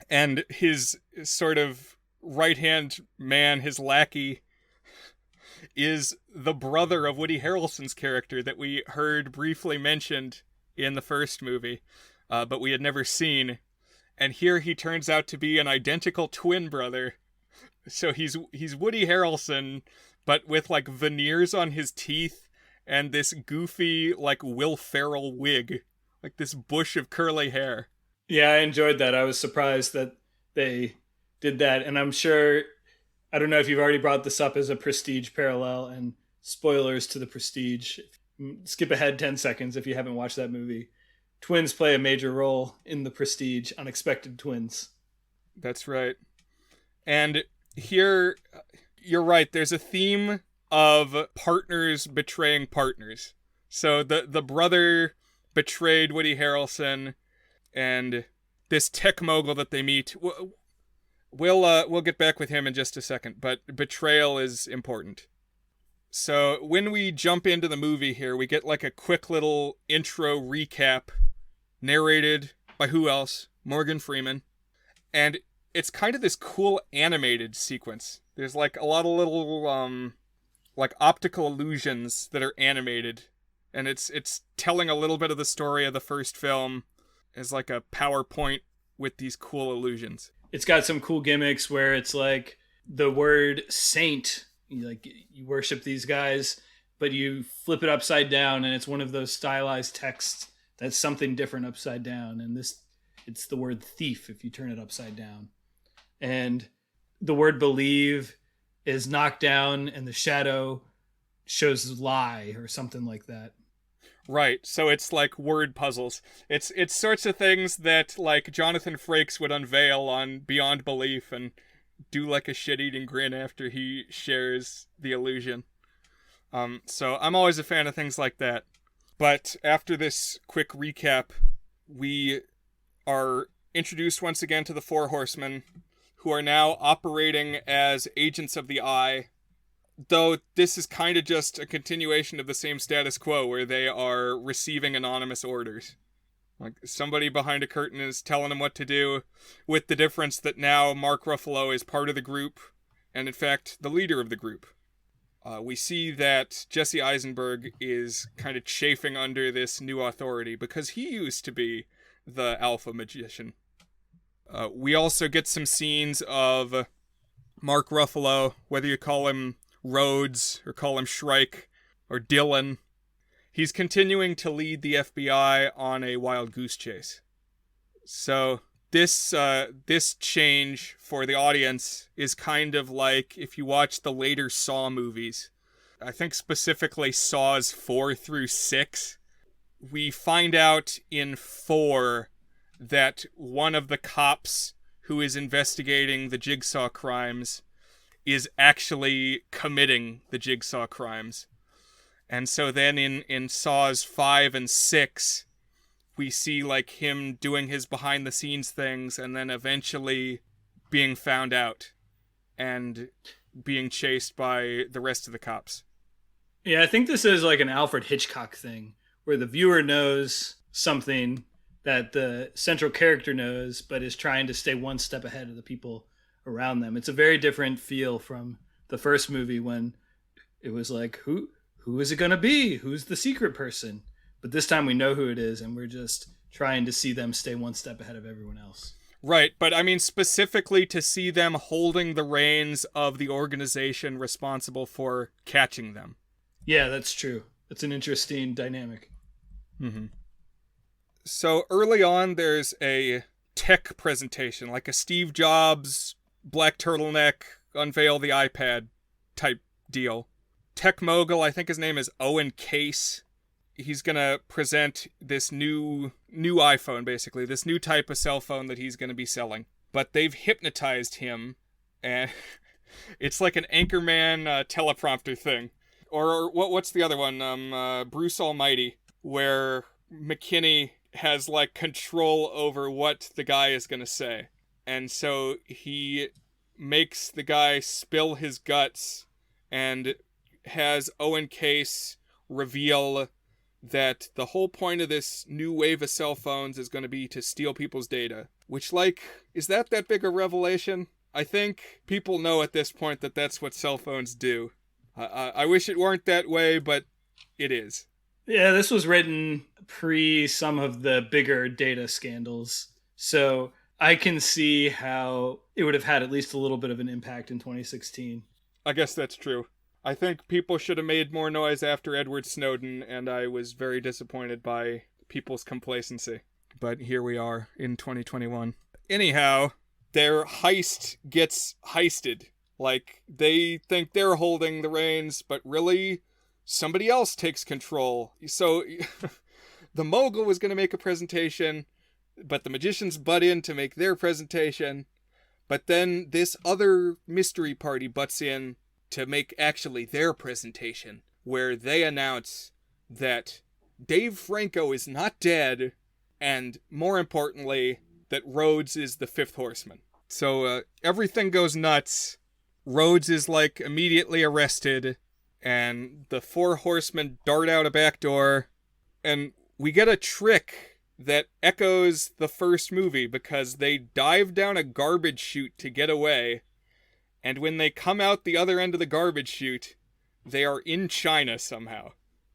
And his sort of right-hand man, his lackey, is the brother of Woody Harrelson's character that we heard briefly mentioned in the first movie, but we had never seen. And here he turns out to be an identical twin brother. So he's Woody Harrelson, but with like veneers on his teeth and this goofy like Will Ferrell wig, like this bush of curly hair. Yeah, I enjoyed that. I was surprised that they did that. And I'm sure, I don't know if you've already brought this up as a Prestige parallel, and spoilers to the Prestige. Skip ahead 10 seconds if you haven't watched that movie. Twins play a major role in the Prestige, unexpected twins. That's right. And here, you're right, there's a theme of partners betraying partners. So the brother betrayed Woody Harrelson, and this tech mogul that they meet, we'll get back with him in just a second, but betrayal is important. So when we jump into the movie here, we get like a quick little intro recap, narrated by who else? Morgan Freeman. And it's kind of this cool animated sequence. There's like a lot of little like optical illusions that are animated, and it's telling a little bit of the story of the first film as like a PowerPoint with these cool illusions. It's got some cool gimmicks where it's like the word saint, like you worship these guys, but you flip it upside down and it's one of those stylized texts that's something different upside down. And it's the word thief if you turn it upside down. And the word believe is knocked down and the shadow shows lie or something like that. Right, so it's like word puzzles. It's sorts of things that like Jonathan Frakes would unveil on Beyond Belief and do like a shit-eating grin after he shares the illusion. So I'm always a fan of things like that. But after this quick recap, we are introduced once again to the Four Horsemen, who are now operating as agents of the eye. Though this is kind of just a continuation of the same status quo where they are receiving anonymous orders. Like somebody behind a curtain is telling them what to do, with the difference that now Mark Ruffalo is part of the group, and in fact, the leader of the group. We see that Jesse Eisenberg is kind of chafing under this new authority because he used to be the alpha magician. We also get some scenes of Mark Ruffalo, whether you call him Rhodes or call him Shrike or Dylan. He's continuing to lead the FBI on a wild goose chase. So this change for the audience is kind of like if you watch the later Saw movies. I think specifically Saws 4 through 6. We find out in 4 that one of the cops who is investigating the Jigsaw crimes is actually committing the Jigsaw crimes. And so then in Saws 5 and 6, we see like him doing his behind the scenes things and then eventually being found out and being chased by the rest of the cops. Yeah, I think this is like an Alfred Hitchcock thing where the viewer knows something that the central character knows, but is trying to stay one step ahead of the people around them. It's a very different feel from the first movie when it was like, who who is it going to be? Who's the secret person? But this time we know who it is, and we're just trying to see them stay one step ahead of everyone else. Right, but I mean specifically to see them holding the reins of the organization responsible for catching them. Yeah, that's true. That's an interesting dynamic. Mm-hmm. So early on, there's a tech presentation, like a Steve Jobs black turtleneck, unveil the iPad type deal. Tech mogul, I think his name is Owen Case. He's going to present this new iPhone, basically, this new type of cell phone that he's going to be selling. But they've hypnotized him, and it's like an Anchorman teleprompter thing. Or what's the other one? Bruce Almighty, where McKinney has like control over what the guy is going to say. And so he makes the guy spill his guts and has Owen Case reveal that the whole point of this new wave of cell phones is going to be to steal people's data. Which, like, is that big a revelation? I think people know at this point that that's what cell phones do. I wish it weren't that way, but it is. Yeah, this was written pre some of the bigger data scandals. So I can see how it would have had at least a little bit of an impact in 2016. I guess that's true. I think people should have made more noise after Edward Snowden, and I was very disappointed by people's complacency. But here we are in 2021. Anyhow, their heist gets heisted. Like, they think they're holding the reins, but really, somebody else takes control. So, the mogul was going to make a presentation, but the magicians butt in to make their presentation. But then this other mystery party butts in to make actually their presentation, where they announce that Dave Franco is not dead, and more importantly, that Rhodes is the fifth horseman. So everything goes nuts. Rhodes is like immediately arrested, and the four horsemen dart out a back door, and we get a trick that echoes the first movie because they dive down a garbage chute to get away. And when they come out the other end of the garbage chute, they are in China somehow.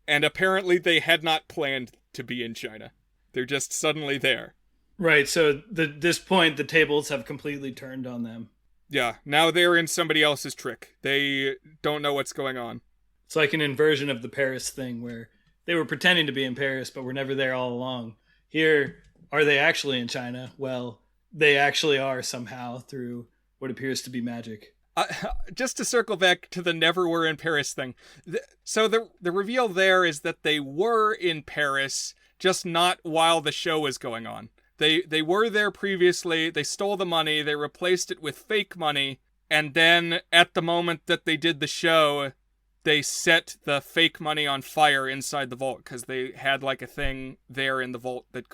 And apparently they had not planned to be in China. They're just suddenly there. Right, so at this point, the tables have completely turned on them. Yeah, now they're in somebody else's trick. They don't know what's going on. It's like an inversion of the Paris thing where they were pretending to be in Paris, but were never there all along. Here, are they actually in China? Well, they actually are somehow through what appears to be magic. Just to circle back to the never were in Paris thing. So the reveal there is that they were in Paris, just not while the show was going on. They were there previously, they stole the money, they replaced it with fake money, and then at the moment that they did the show, they set the fake money on fire inside the vault, because they had like a thing there in the vault that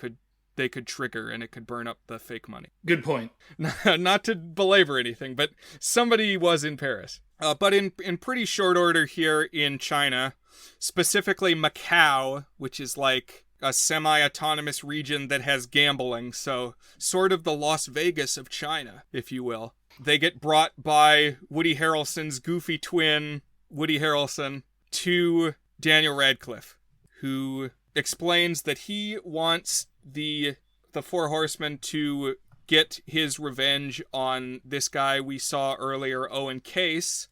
they could trigger, and it could burn up the fake money. Good point. Not to belabor anything, but somebody was in Paris. But in pretty short order here in China, specifically Macau, which is like a semi-autonomous region that has gambling, so sort of the Las Vegas of China, if you will. They get brought by Woody Harrelson's goofy twin, Woody Harrelson, to Daniel Radcliffe, who explains that he wants the Four Horsemen to get his revenge on this guy we saw earlier, Owen Case,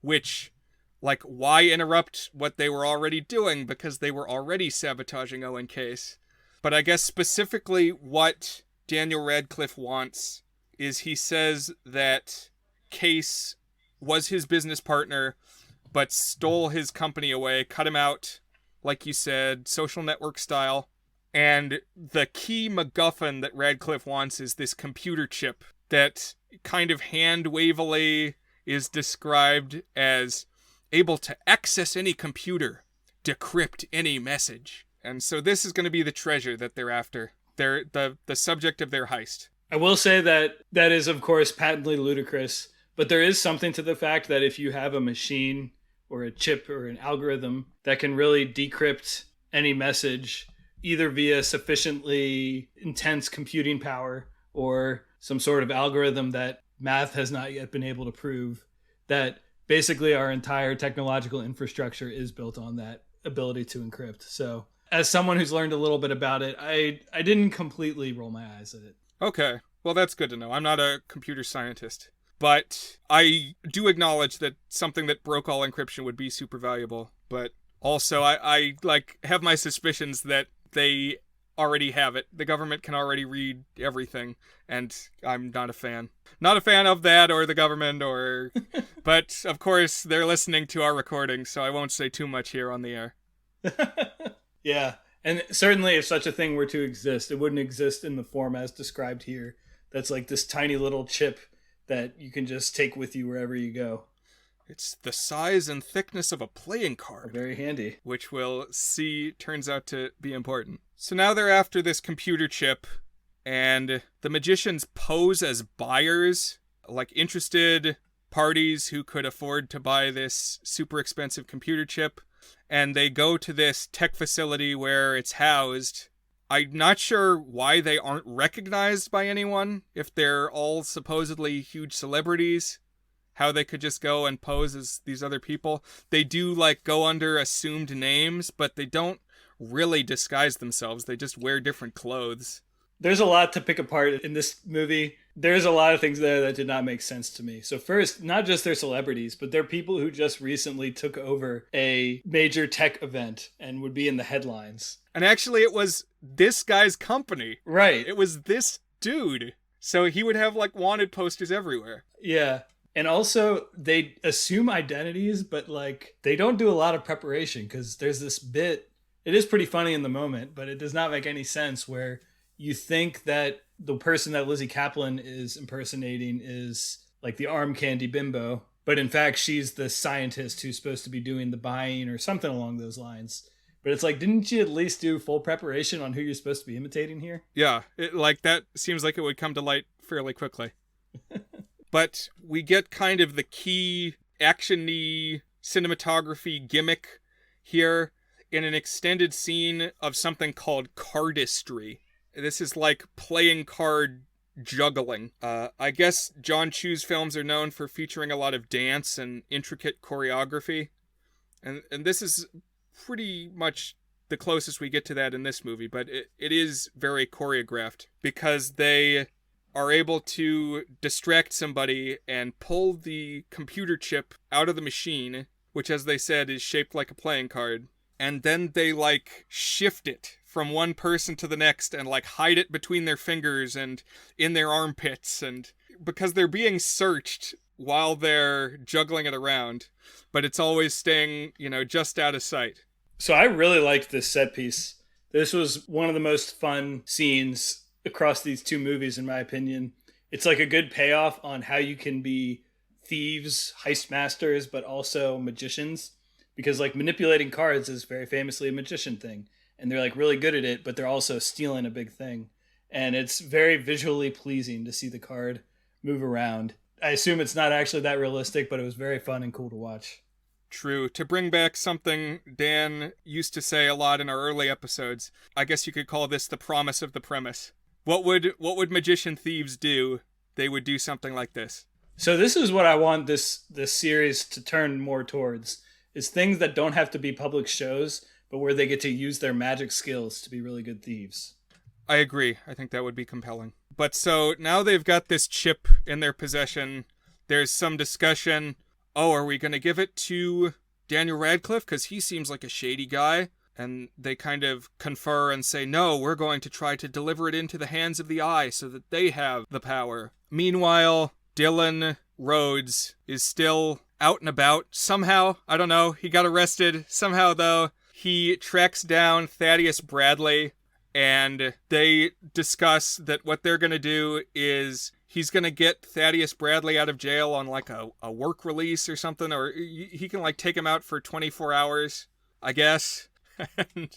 which, like, why interrupt what they were already doing, because they were already sabotaging Owen Case. But I guess specifically what Daniel Radcliffe wants is he says that Case was his business partner, but stole his company away, cut him out, like you said, social network style. And the key MacGuffin that Radcliffe wants is this computer chip that kind of hand-wavily is described as able to access any computer, decrypt any message. And so this is going to be the treasure that they're after. They're the subject of their heist. I will say that is, of course, patently ludicrous, but there is something to the fact that if you have a machine or a chip or an algorithm that can really decrypt any message, either via sufficiently intense computing power or some sort of algorithm that math has not yet been able to prove, that basically our entire technological infrastructure is built on that ability to encrypt. So as someone who's learned a little bit about it, I didn't completely roll my eyes at it. Okay. Well, that's good to know. I'm not a computer scientist, but I do acknowledge that something that broke all encryption would be super valuable. But also, I like have my suspicions that they already have it. The government can already read everything, and I'm not a fan. Not a fan of that or the government or... But, of course, they're listening to our recording, so I won't say too much here on the air. Yeah, and certainly if such a thing were to exist, it wouldn't exist in the form as described here. That's like this tiny little chip that you can just take with you wherever you go. It's the size and thickness of a playing card. Very handy. Which we'll see turns out to be important. So now they're after this computer chip, and the magicians pose as buyers, like interested parties who could afford to buy this super expensive computer chip. And they go to this tech facility where it's housed. I'm not sure why they aren't recognized by anyone, if they're all supposedly huge celebrities. How they could just go and pose as these other people. They do, like, go under assumed names, but they don't really disguise themselves. They just wear different clothes. There's a lot to pick apart in this movie. There's a lot of things there that did not make sense to me. So first, not just they're celebrities, but they're people who just recently took over a major tech event and would be in the headlines. And actually, it was this guy's company. Right. It was this dude. So he would have, like, wanted posters everywhere. Yeah. And also, they assume identities, but, like, they don't do a lot of preparation because there's this bit. It is pretty funny in the moment, but it does not make any sense where you think that the person that Lizzy Caplan is impersonating is, like, the arm candy bimbo, but in fact, she's the scientist who's supposed to be doing the buying or something along those lines. But it's like, didn't you at least do full preparation on who you're supposed to be imitating here? Yeah, that seems like it would come to light fairly quickly. But we get kind of the key action-y cinematography gimmick here in an extended scene of something called cardistry. This is like playing card juggling. I guess John Chu's films are known for featuring a lot of dance and intricate choreography. And this is pretty much the closest we get to that in this movie, but it is very choreographed because they are able to distract somebody and pull the computer chip out of the machine, which, as they said, is shaped like a playing card. And then they, like, shift it from one person to the next and, like, hide it between their fingers and in their armpits. And because they're being searched while they're juggling it around, but it's always staying, just out of sight. So I really liked this set piece. This was one of the most fun scenes across these two movies, in my opinion. It's like a good payoff on how you can be thieves, heist masters, but also magicians. Because, like, manipulating cards is very famously a magician thing. And they're, like, really good at it, but they're also stealing a big thing. And it's very visually pleasing to see the card move around. I assume it's not actually that realistic, but it was very fun and cool to watch. True. To bring back something Dan used to say a lot in our early episodes, I guess you could call this the promise of the premise. What would magician thieves do? They would do something like this. So this is what I want this series to turn more towards. Is things that don't have to be public shows, but where they get to use their magic skills to be really good thieves. I agree. I think that would be compelling. But so now they've got this chip in their possession. There's some discussion. Oh, are we going to give it to Daniel Radcliffe? Because he seems like a shady guy. And they kind of confer and say, no, we're going to try to deliver it into the hands of the Eye so that they have the power. Meanwhile, Dylan Rhodes is still out and about. Somehow, I don't know, he got arrested. Somehow, though, he tracks down Thaddeus Bradley, and they discuss that what they're going to do is he's going to get Thaddeus Bradley out of jail on, like, a work release or something, or he can, like, take him out for 24 hours, I guess. And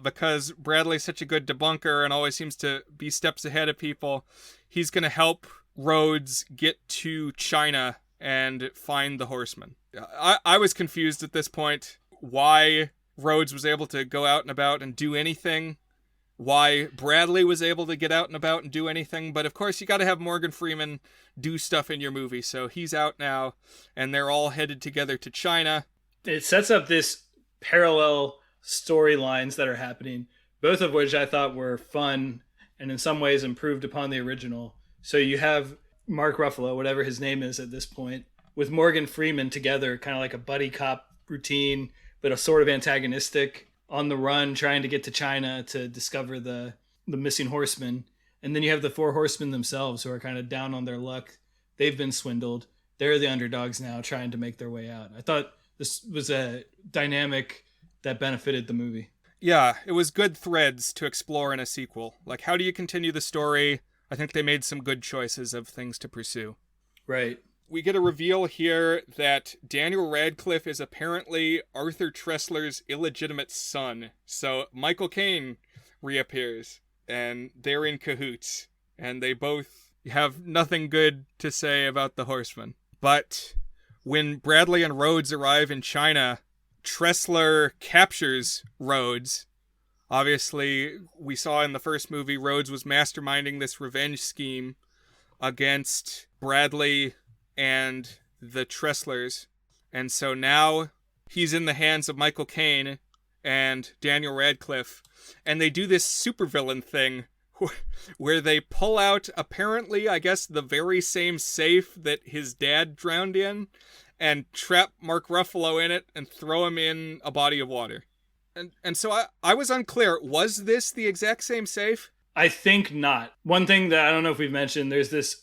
because Bradley's such a good debunker and always seems to be steps ahead of people, he's going to help Rhodes get to China and find the Horseman. I was confused at this point why Rhodes was able to go out and about and do anything why Bradley was able to get out and about and do anything. But of course, you got to have Morgan Freeman do stuff in your movie. So he's out now, and they're all headed together to China. It sets up this parallel storylines that are happening, both of which I thought were fun and in some ways improved upon the original. So you have Mark Ruffalo, whatever his name is at this point, with Morgan Freeman together, kind of like a buddy cop routine, but a sort of antagonistic, on the run, trying to get to China to discover the missing horsemen. And then you have the four horsemen themselves, who are kind of down on their luck. They've been swindled. They're the underdogs now, trying to make their way out. I thought this was a dynamic that benefited the movie. Yeah, it was good threads to explore in a sequel. Like, how do you continue the story? I think they made some good choices of things to pursue. Right. We get a reveal here that Daniel Radcliffe is apparently Arthur Tressler's illegitimate son. So Michael Caine reappears, and they're in cahoots, and they both have nothing good to say about the Horsemen. But when Bradley and Rhodes arrive in China, Tressler captures Rhodes. Obviously, we saw in the first movie, Rhodes was masterminding this revenge scheme against Bradley and the Tresslers. And so now he's in the hands of Michael Caine and Daniel Radcliffe. And they do this supervillain thing where they pull out, apparently, I guess, the very same safe that his dad drowned in, and trap Mark Ruffalo in it and throw him in a body of water. And so I was unclear. Was this the exact same safe? I think not. One thing that I don't know if we've mentioned, there's this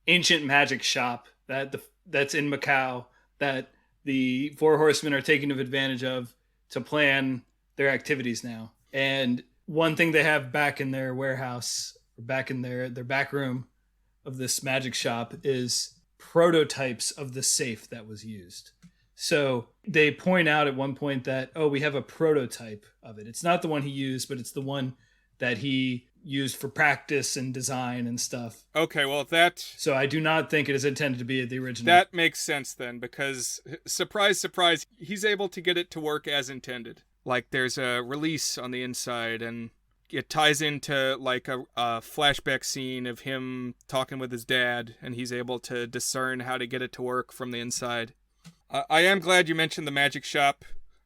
ancient magic shop that's in Macau that the Four Horsemen are taking advantage of to plan their activities now. And one thing they have back in their warehouse, back in their back room of this magic shop, is prototypes of the safe that was used. So they point out at one point that, we have a prototype of it. It's not the one he used, but it's the one that he used for practice and design and stuff. Okay, well, So I do not think it is intended to be the original. That makes sense then, because, surprise, surprise, he's able to get it to work as intended. Like, there's a release on the inside, and it ties into, like, a flashback scene of him talking with his dad, and he's able to discern how to get it to work from the inside. I am glad you mentioned the magic shop.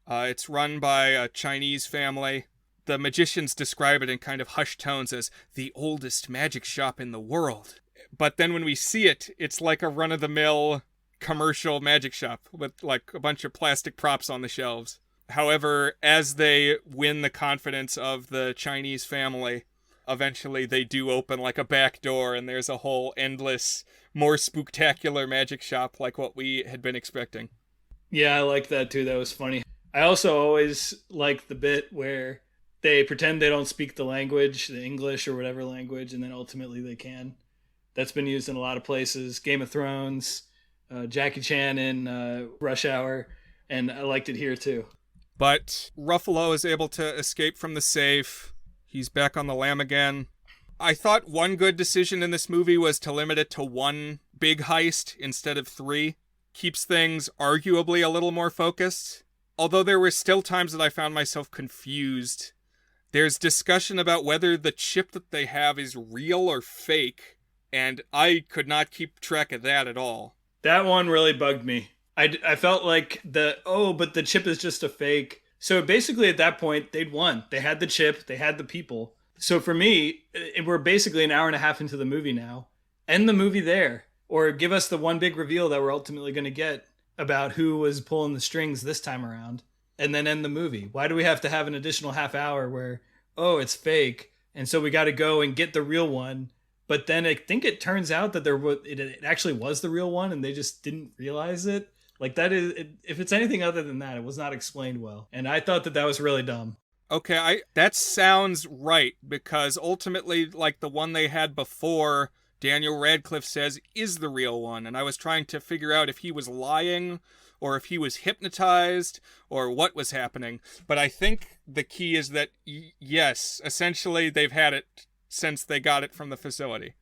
It's run by a Chinese family. The magicians describe it in kind of hushed tones as the oldest magic shop in the world. But then when we see it, it's like a run-of-the-mill commercial magic shop with like a bunch of plastic props on the shelves. However, as they win the confidence of the Chinese family, eventually they do open like a back door, and there's a whole endless, more spooktacular magic shop like what we had been expecting. Yeah, I like that too. That was funny. I also always like the bit where they pretend they don't speak the language, the English or whatever language, and then ultimately they can. That's been used in a lot of places. Game of Thrones, Jackie Chan in Rush Hour, and I liked it here too. But Ruffalo is able to escape from the safe. He's back on the lam again. I thought one good decision in this movie was to limit it to one big heist instead of three. Keeps things arguably a little more focused. Although there were still times that I found myself confused. There's discussion about whether the chip that they have is real or fake, and I could not keep track of that at all. That one really bugged me. I felt like but the chip is just a fake. So basically at that point, they'd won. They had the chip, they had the people. So for me, we're basically an hour and a half into the movie now. End the movie there. Or give us the one big reveal that we're ultimately going to get about who was pulling the strings this time around. And then end the movie. Why do we have to have an additional half hour where, it's fake, and so we got to go and get the real one? But then I think it turns out that it actually was the real one, and they just didn't realize it. Like, that is, if it's anything other than that, it was not explained well. And I thought that was really dumb. Okay, that sounds right, because ultimately, like, the one they had before, Daniel Radcliffe says is the real one, and I was trying to figure out if he was lying, or if he was hypnotized, or what was happening. But I think the key is that, yes, essentially they've had it since they got it from the facility.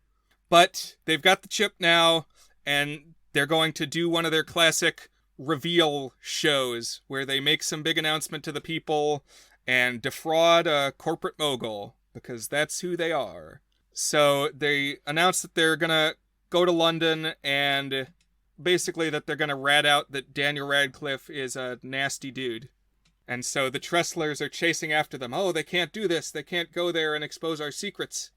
But they've got the chip now, and they're going to do one of their classic reveal shows where they make some big announcement to the people, and defraud a corporate mogul, because that's who they are. So they announce that they're going to go to London, and basically that they're going to rat out that Daniel Radcliffe is a nasty dude. And so the Trestlers are chasing after them. Oh, they can't do this. They can't go there and expose our secrets.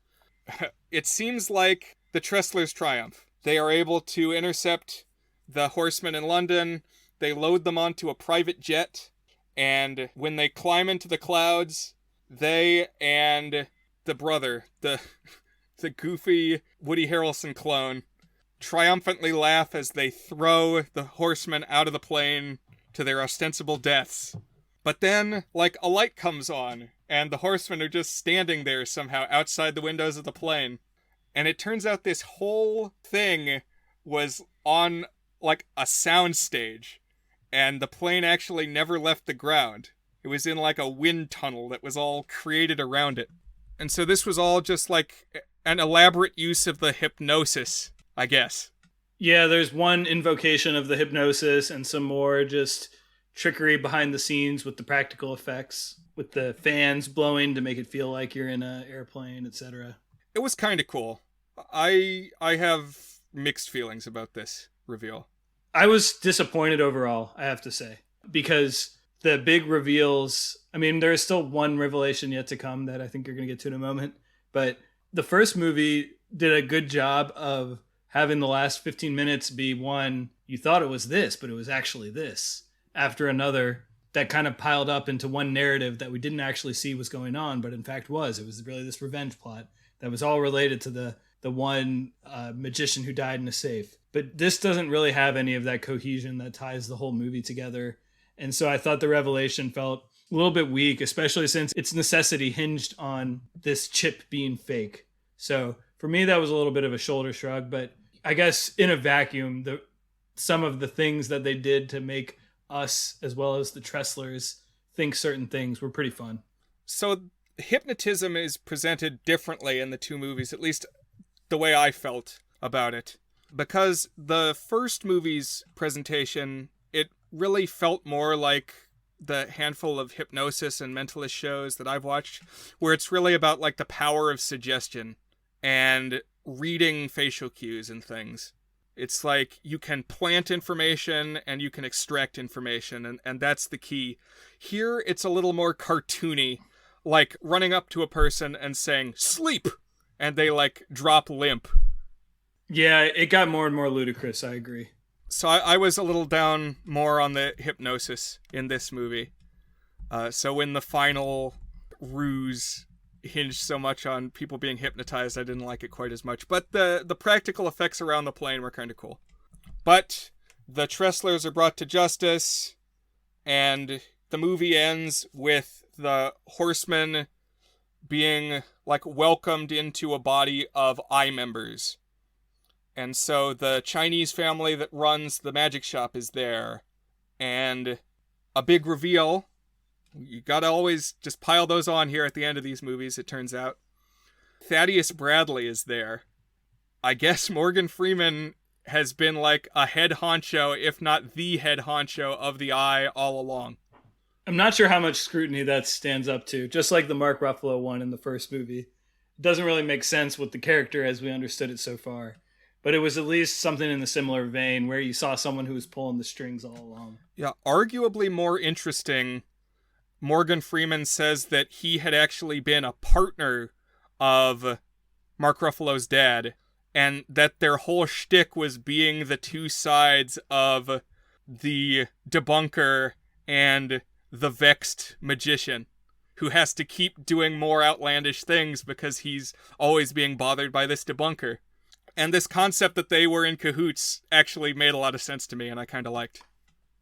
It seems like the Trestlers triumph. They are able to intercept the horsemen in London. They load them onto a private jet. And when they climb into the clouds, they and the brother, the goofy Woody Harrelson clone, triumphantly laugh as they throw the horsemen out of the plane to their ostensible deaths. But then, like, a light comes on, and the horsemen are just standing there somehow outside the windows of the plane. And it turns out this whole thing was on, like, a sound stage, and the plane actually never left the ground. It was in, like, a wind tunnel that was all created around it. And so this was all just, like, an elaborate use of the hypnosis, I guess. Yeah, there's one invocation of the hypnosis and some more just trickery behind the scenes with the practical effects, with the fans blowing to make it feel like you're in an airplane, etc. It was kind of cool. I have mixed feelings about this reveal. I was disappointed overall, I have to say, because the big reveals, I mean, there's still one revelation yet to come that I think you're going to get to in a moment, but the first movie did a good job of having the last 15 minutes be one, you thought it was this, but it was actually this, after another, that kind of piled up into one narrative that we didn't actually see was going on, but in fact was. It was really this revenge plot that was all related to the one magician who died in a safe. But this doesn't really have any of that cohesion that ties the whole movie together. And so I thought the revelation felt a little bit weak, especially since its necessity hinged on this chip being fake. So for me, that was a little bit of a shoulder shrug, but I guess in a vacuum, some of the things that they did to make us, as well as the Trestlers, think certain things were pretty fun. So hypnotism is presented differently in the two movies, at least the way I felt about it. Because the first movie's presentation, it really felt more like the handful of hypnosis and mentalist shows that I've watched, where it's really about like the power of suggestion and reading facial cues and things. It's like you can plant information and you can extract information, and that's the key. Here, it's a little more cartoony, like running up to a person and saying, "Sleep!" and they like drop limp. Yeah, it got more and more ludicrous, I agree. So I was a little down more on the hypnosis in this movie. So when the final ruse hinged so much on people being hypnotized, I didn't like it quite as much. But the practical effects around the plane were kind of cool. But the Trestlers are brought to justice, and the movie ends with the horsemen being like welcomed into a body of eye members. And so the Chinese family that runs the magic shop is there. And a big reveal. You gotta always just pile those on here at the end of these movies, it turns out. Thaddeus Bradley is there. I guess Morgan Freeman has been like a head honcho, if not the head honcho of the Eye all along. I'm not sure how much scrutiny that stands up to, just like the Mark Ruffalo one in the first movie. It doesn't really make sense with the character as we understood it so far. But it was at least something in the similar vein where you saw someone who was pulling the strings all along. Yeah, arguably more interesting, Morgan Freeman says that he had actually been a partner of Mark Ruffalo's dad, and that their whole shtick was being the two sides of the debunker and the vexed magician, who has to keep doing more outlandish things because he's always being bothered by this debunker. And this concept that they were in cahoots actually made a lot of sense to me, and I kind of liked.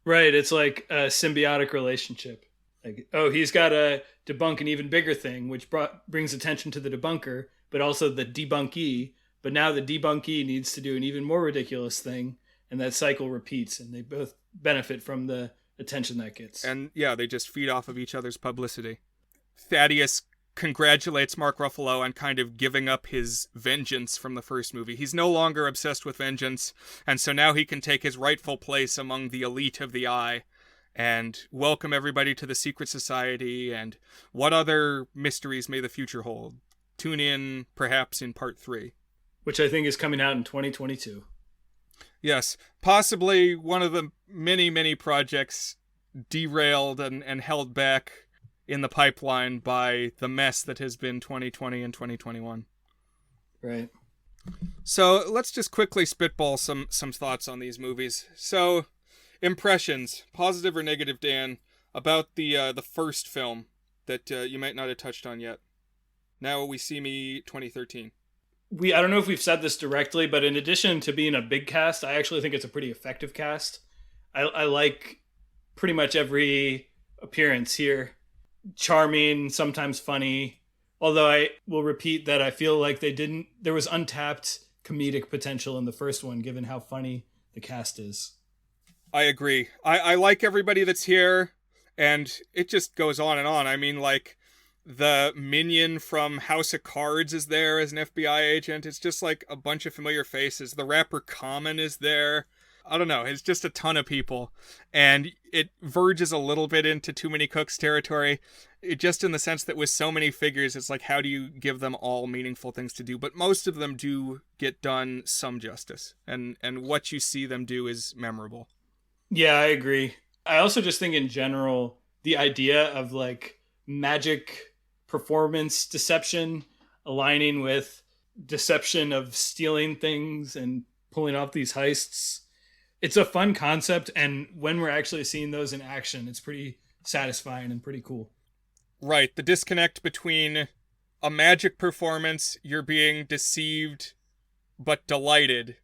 Right, it's like a symbiotic relationship. Like, oh, he's got to debunk an even bigger thing, which brings attention to the debunker, but also the debunkee. But now the debunkee needs to do an even more ridiculous thing, and that cycle repeats, and they both benefit from the attention that gets. And yeah, they just feed off of each other's publicity. Thaddeus congratulates Mark Ruffalo on kind of giving up his vengeance from the first movie. He's no longer obsessed with vengeance, and so now he can take his rightful place among the elite of the Eye and welcome everybody to the secret society, and what other mysteries may the future hold. Tune in perhaps in part 3. Which I think is coming out in 2022. Yes, possibly one of the many, many projects derailed and held back in the pipeline by the mess that has been 2020 and 2021. Right. So let's just quickly spitball some thoughts on these movies. So, impressions, positive or negative, Dan, about the first film that you might not have touched on yet. Now We See Me 2013. I don't know if we've said this directly, but in addition to being a big cast, I actually think it's a pretty effective cast. I like pretty much every appearance here. Charming, sometimes funny. Although I will repeat that I feel like there was untapped comedic potential in the first one, given how funny the cast is. I agree. I like everybody that's here, and it just goes on and on. I mean, like, the minion from House of Cards is there as an FBI agent. It's just like a bunch of familiar faces. The rapper Common is there. I don't know. It's just a ton of people. And it verges a little bit into Too Many Cooks territory. Just in the sense that with so many figures, it's like, how do you give them all meaningful things to do? But most of them do get done some justice. And what you see them do is memorable. Yeah, I agree. I also just think in general, the idea of like magic performance deception aligning with deception of stealing things and pulling off these heists, it's a fun concept, and when we're actually seeing those in action, it's pretty satisfying and pretty cool. Right, the disconnect between a magic performance, you're being deceived but delighted.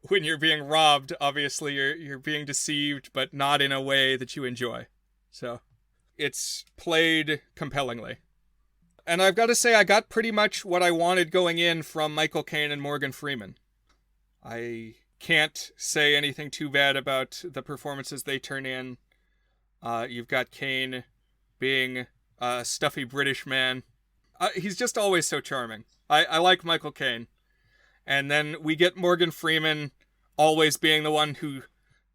When you're being robbed, obviously you're being deceived but not in a way that you enjoy. So it's played compellingly. And I've got to say, I got pretty much what I wanted going in from Michael Caine and Morgan Freeman. I can't say anything too bad about the performances they turn in. You've got Caine being a stuffy British man. He's just always so charming. I like Michael Caine. And then we get Morgan Freeman always being the one who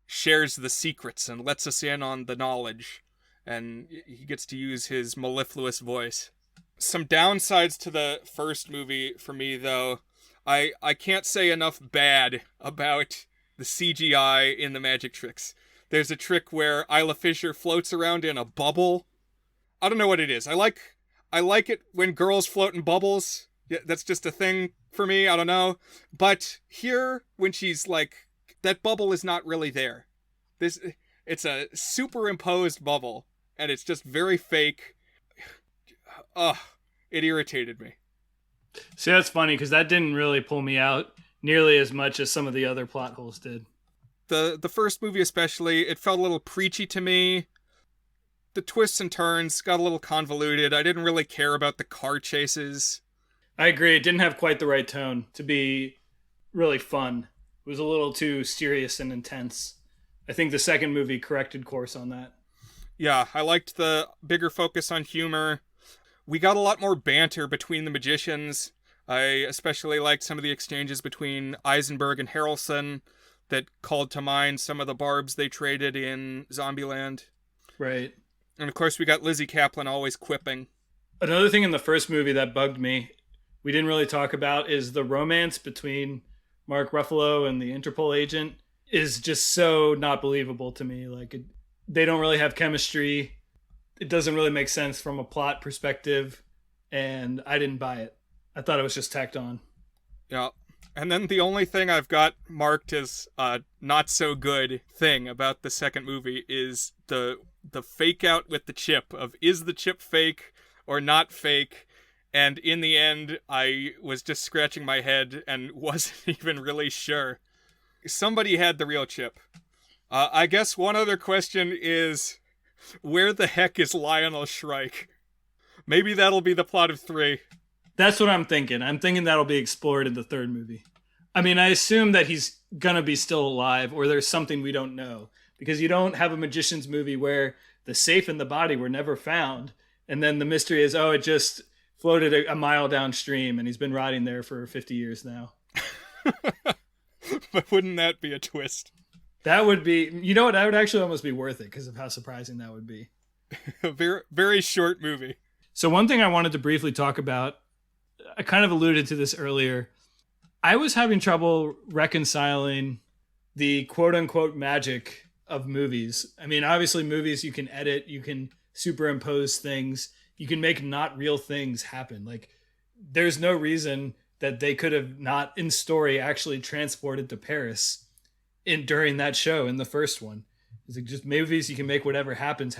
shares the secrets and lets us in on the knowledge. And he gets to use his mellifluous voice. Some downsides to the first movie for me, though. I can't say enough bad about the CGI in the magic tricks. There's a trick where Isla Fisher floats around in a bubble. I don't know what it is. I like it when girls float in bubbles. Yeah, that's just a thing for me. I don't know. But here, when she's like, that bubble is not really there. It's a superimposed bubble, and it's just very fake. It irritated me. See, that's funny, because that didn't really pull me out nearly as much as some of the other plot holes did. The first movie especially, it felt a little preachy to me. The twists and turns got a little convoluted. I didn't really care about the car chases. I agree. It didn't have quite the right tone to be really fun. It was a little too serious and intense. I think the second movie corrected course on that. Yeah, I liked the bigger focus on humor. We got a lot more banter between the magicians. I especially liked some of the exchanges between Eisenberg and Harrelson that called to mind some of the barbs they traded in Zombieland. Right. And of course we got Lizzy Caplan always quipping. Another thing in the first movie that bugged me, we didn't really talk about, is the romance between Mark Ruffalo and the Interpol agent is just so not believable to me. Like, they don't really have chemistry. It doesn't really make sense from a plot perspective, and I didn't buy it. I thought it was just tacked on. Yeah. And then the only thing I've got marked as a not so good thing about the second movie is the fake out with the chip of, is the chip fake or not fake? And in the end, I was just scratching my head and wasn't even really sure. Somebody had the real chip. I guess one other question is, where the heck is Lionel Shrike? Maybe that'll be the plot of 3. That's what I'm thinking. I'm thinking that'll be explored in the third movie. I mean, I assume that he's gonna be still alive, or there's something we don't know. Because you don't have a magician's movie where the safe and the body were never found, and then the mystery is, it just floated a mile downstream, and he's been rotting there for 50 years now. But wouldn't that be a twist? That would be, you know what? That would actually almost be worth it because of how surprising that would be. A very, very short movie. So one thing I wanted to briefly talk about, I kind of alluded to this earlier. I was having trouble reconciling the quote unquote magic of movies. I mean, obviously movies you can edit, you can superimpose things, you can make not real things happen. Like there's no reason that they could have not in story actually transported to Paris during that show in the first one. It's like just movies you can make whatever happens.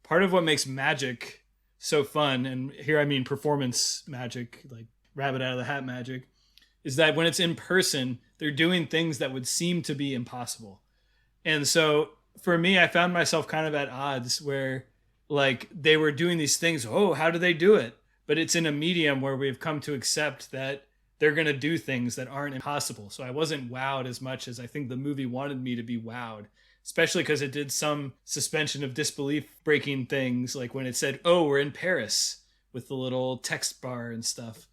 Part of what makes magic so fun, and here I mean performance magic, like rabbit out of the hat magic, is that when it's in person, they're doing things that would seem to be impossible. And so for me, I found myself kind of at odds where like they were doing these things. Oh, how do they do it? But it's in a medium where we've come to accept that they're going to do things that aren't impossible. So I wasn't wowed as much as I think the movie wanted me to be wowed, especially because it did some suspension of disbelief breaking things, like when it said, oh, we're in Paris, with the little text bar and stuff.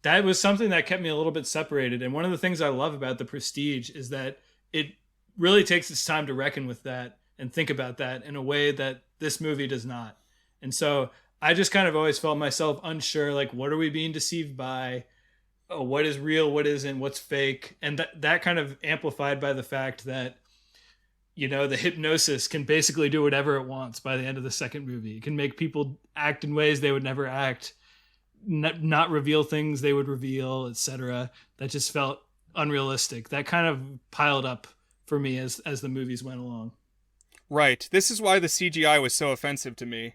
That was something that kept me a little bit separated. And one of the things I love about The Prestige is that it really takes its time to reckon with that and think about that in a way that this movie does not. And so I just kind of always felt myself unsure, like, what are we being deceived by? Oh, what is real? What isn't? What's fake? And that kind of amplified by the fact that, you know, the hypnosis can basically do whatever it wants by the end of the second movie. It can make people act in ways they would never act, not reveal things they would reveal, etc. That just felt unrealistic. That kind of piled up for me as the movies went along. Right. This is why the CGI was so offensive to me.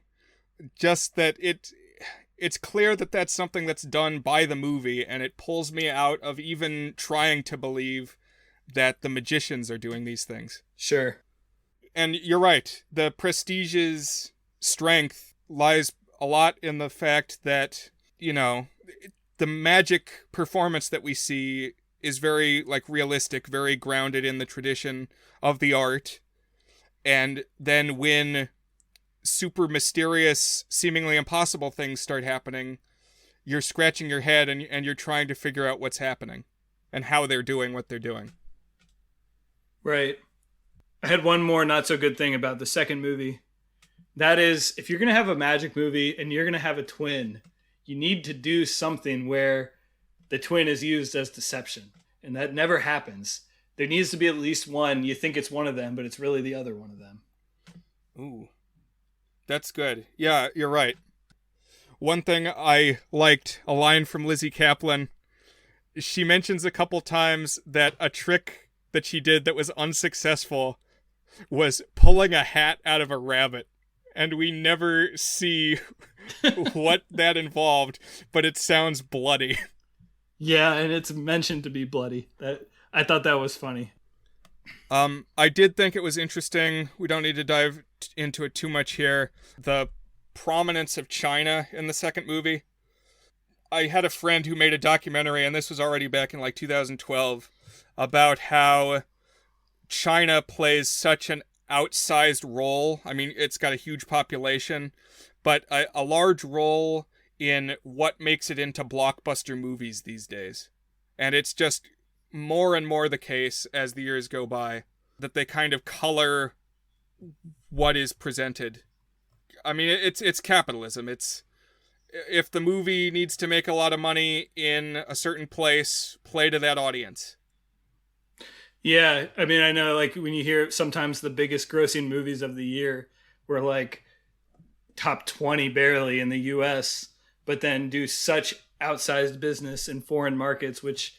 Just that it's clear that that's something that's done by the movie, and it pulls me out of even trying to believe that the magicians are doing these things. Sure. And you're right. The Prestige's strength lies a lot in the fact that, you know, the magic performance that we see is very, like, realistic, very grounded in the tradition of the art. And then when super mysterious, seemingly impossible things start happening, you're scratching your head and you're trying to figure out what's happening and how they're doing what they're doing. Right. I had one more not so good thing about the second movie. That is, if you're going to have a magic movie and you're going to have a twin, you need to do something where the twin is used as deception. And that never happens. There needs to be at least one. You think it's one of them, but it's really the other one of them. Ooh. That's good. Yeah, you're right. One thing I liked, a line from Lizzy Caplan. She mentions a couple times that a trick that she did that was unsuccessful was pulling a hat out of a rabbit. And we never see what that involved, but it sounds bloody. Yeah, and it's mentioned to be bloody. I thought that was funny. I did think it was interesting. We don't need to dive into it too much here. The prominence of China in the second movie. I had a friend who made a documentary, and this was already back in like 2012, about how China plays such an outsized role. I mean, it's got a huge population, but a large role in what makes it into blockbuster movies these days. And it's just more and more the case as the years go by that they kind of color what is presented. I mean, it's capitalism. It's, if the movie needs to make a lot of money in a certain place, play to that audience. Yeah, I mean, I know, like, when you hear sometimes the biggest grossing movies of the year were like top 20 barely in the US, but then do such outsized business in foreign markets, which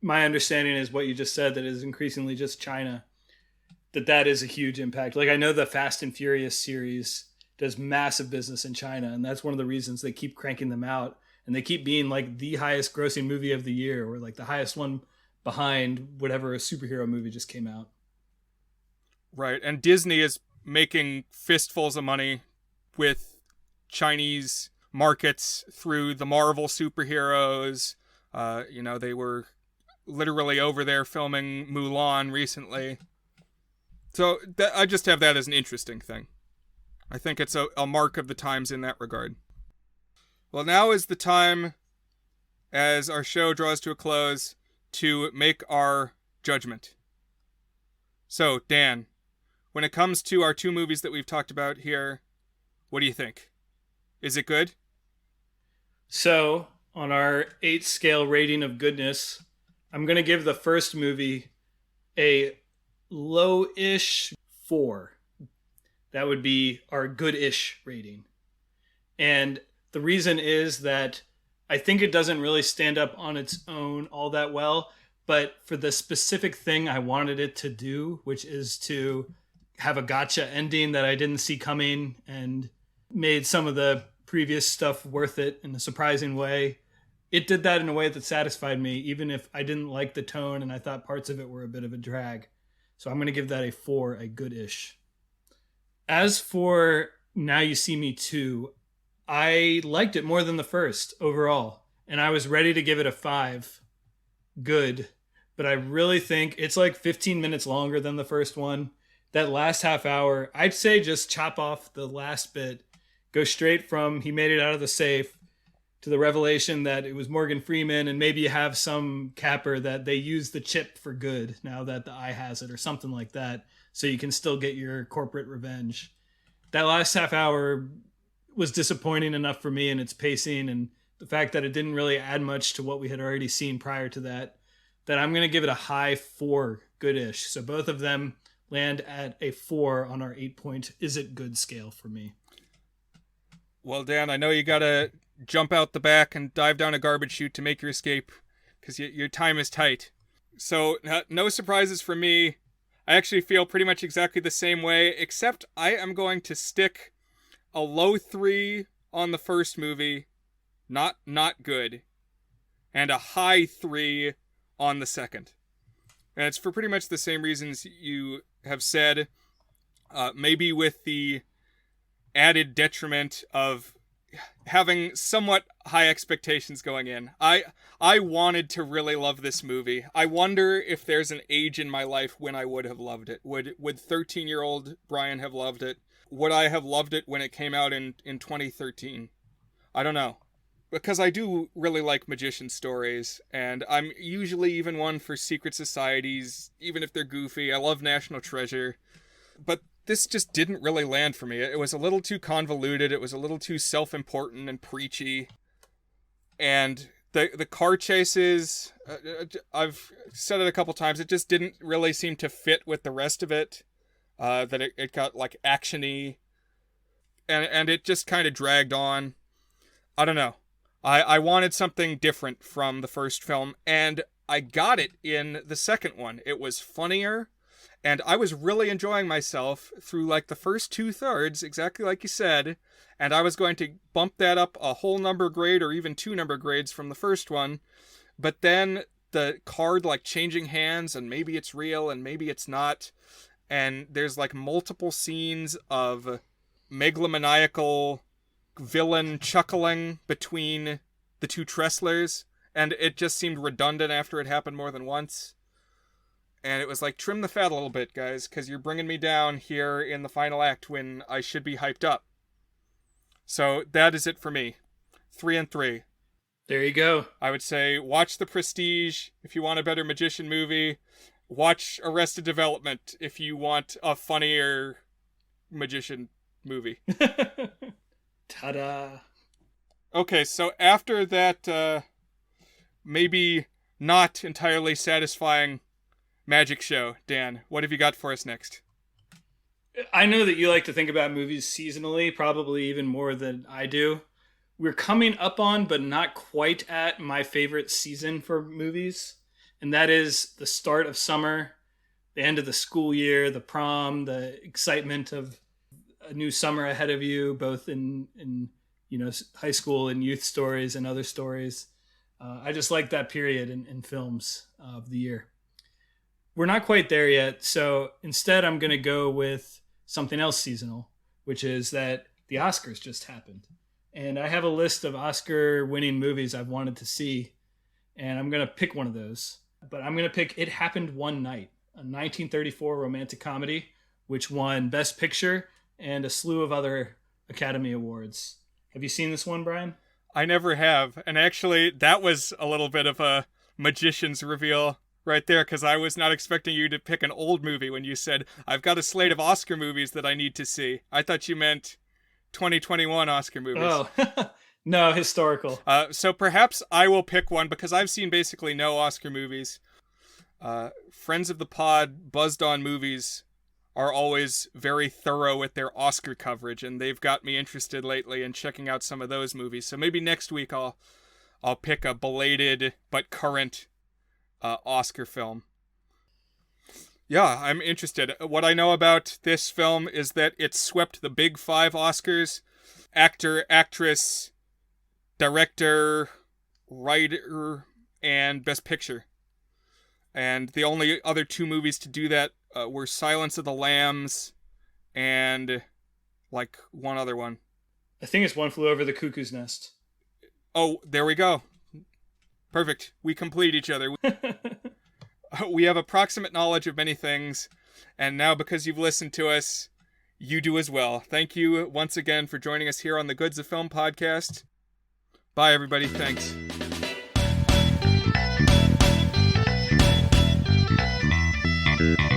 my understanding is what you just said, that is increasingly just China, that is a huge impact. Like, I know the Fast and Furious series does massive business in China, and that's one of the reasons they keep cranking them out, and they keep being like the highest grossing movie of the year, or like the highest one behind whatever a superhero movie just came out. Right, and Disney is making fistfuls of money with Chinese markets through the Marvel superheroes. They were literally over there filming Mulan recently. So I just have that as an interesting thing. I think it's a mark of the times in that regard. Well, now is the time, as our show draws to a close, to make our judgment. So, Dan, when it comes to our two movies that we've talked about here, what do you think? Is it good? So, on our 8 scale rating of goodness, I'm going to give the first movie a low-ish 4. That would be our good-ish rating. And the reason is that I think it doesn't really stand up on its own all that well, but for the specific thing I wanted it to do, which is to have a gotcha ending that I didn't see coming and made some of the previous stuff worth it in a surprising way. It did that in a way that satisfied me, even if I didn't like the tone and I thought parts of it were a bit of a drag. So I'm going to give that a 4, a good-ish. As for Now You See Me 2, I liked it more than the first overall, and I was ready to give it a 5, good, but I really think it's like 15 minutes longer than the first one. That last half hour, I'd say just chop off the last bit, go straight from he made it out of the safe to the revelation that it was Morgan Freeman, and maybe you have some capper that they use the chip for good now that the eye has it or something like that, so you can still get your corporate revenge. That last half hour was disappointing enough for me in its pacing and the fact that it didn't really add much to what we had already seen prior to that, that I'm going to give it a high 4, good-ish. So both of them land at a 4 on our 8-point is it good scale for me. Well, Dan, I know you gotta jump out the back and dive down a garbage chute to make your escape, because your time is tight. So, no surprises for me. I actually feel pretty much exactly the same way, except I am going to stick a low 3 on the first movie, not good, and a high 3 on the second. And it's for pretty much the same reasons you have said, maybe with the added detriment of having somewhat high expectations going in. I wanted to really love this movie. I wonder if there's an age in my life when I would have loved it. Would 13-year-old Brian have loved it? Would I have loved it when it came out in 2013? I don't know. Because I do really like magician stories, and I'm usually even one for secret societies, even if they're goofy. I love National Treasure. But this just didn't really land for me. It was a little too convoluted. It was a little too self-important and preachy. And the car chases, I've said it a couple times, it just didn't really seem to fit with the rest of it. That it got like action-y. And it just kind of dragged on. I don't know. I wanted something different from the first film, and I got it in the second one. It was funnier, and I was really enjoying myself through like the first 2/3, exactly like you said, and I was going to bump that up a whole number grade or even 2 number grades from the first one, but then the card like changing hands, and maybe it's real and maybe it's not, and there's like multiple scenes of megalomaniacal villain chuckling between the two Trestlers, and it just seemed redundant after it happened more than once. And it was like, trim the fat a little bit, guys, because you're bringing me down here in the final act when I should be hyped up. So that is it for me. 3 and 3. There you go. I would say watch The Prestige if you want a better magician movie. Watch Arrested Development if you want a funnier magician movie. Ta-da. Okay, so after that maybe not entirely satisfying magic show, Dan, what have you got for us next? I know that you like to think about movies seasonally, probably even more than I do. We're coming up on, but not quite at, my favorite season for movies, and that is the start of summer, the end of the school year, the prom, the excitement of a new summer ahead of you, both in high school and youth stories and other stories. I just like that period in films of the year. We're not quite there yet, so instead I'm going to go with something else seasonal, which is that the Oscars just happened. And I have a list of Oscar-winning movies I've wanted to see, and I'm going to pick one of those. But I'm going to pick It Happened One Night, a 1934 romantic comedy, which won Best Picture and a slew of other Academy Awards. Have you seen this one, Brian? I never have. And actually, that was a little bit of a magician's reveal. right there, because I was not expecting you to pick an old movie when you said, I've got a slate of Oscar movies that I need to see. I thought you meant 2021 Oscar movies. Oh, no, historical. So perhaps I will pick one, because I've seen basically no Oscar movies. Friends of the pod, Buzzed On Movies, are always very thorough with their Oscar coverage, and they've got me interested lately in checking out some of those movies. So maybe next week I'll pick a belated but current Oscar film. Yeah, I'm interested. What I know about this film is that it swept the big 5 Oscars: actor, actress, director, writer, and Best Picture. And the only other 2 movies to do that were Silence of the Lambs and like one other one. I think it's One Flew Over the Cuckoo's Nest. Oh, there we go. Perfect. We complete each other. We have approximate knowledge of many things, and now because you've listened to us, you do as well. Thank you once again for joining us here on the Goods of Film podcast. Bye, everybody. Thanks. Thank you.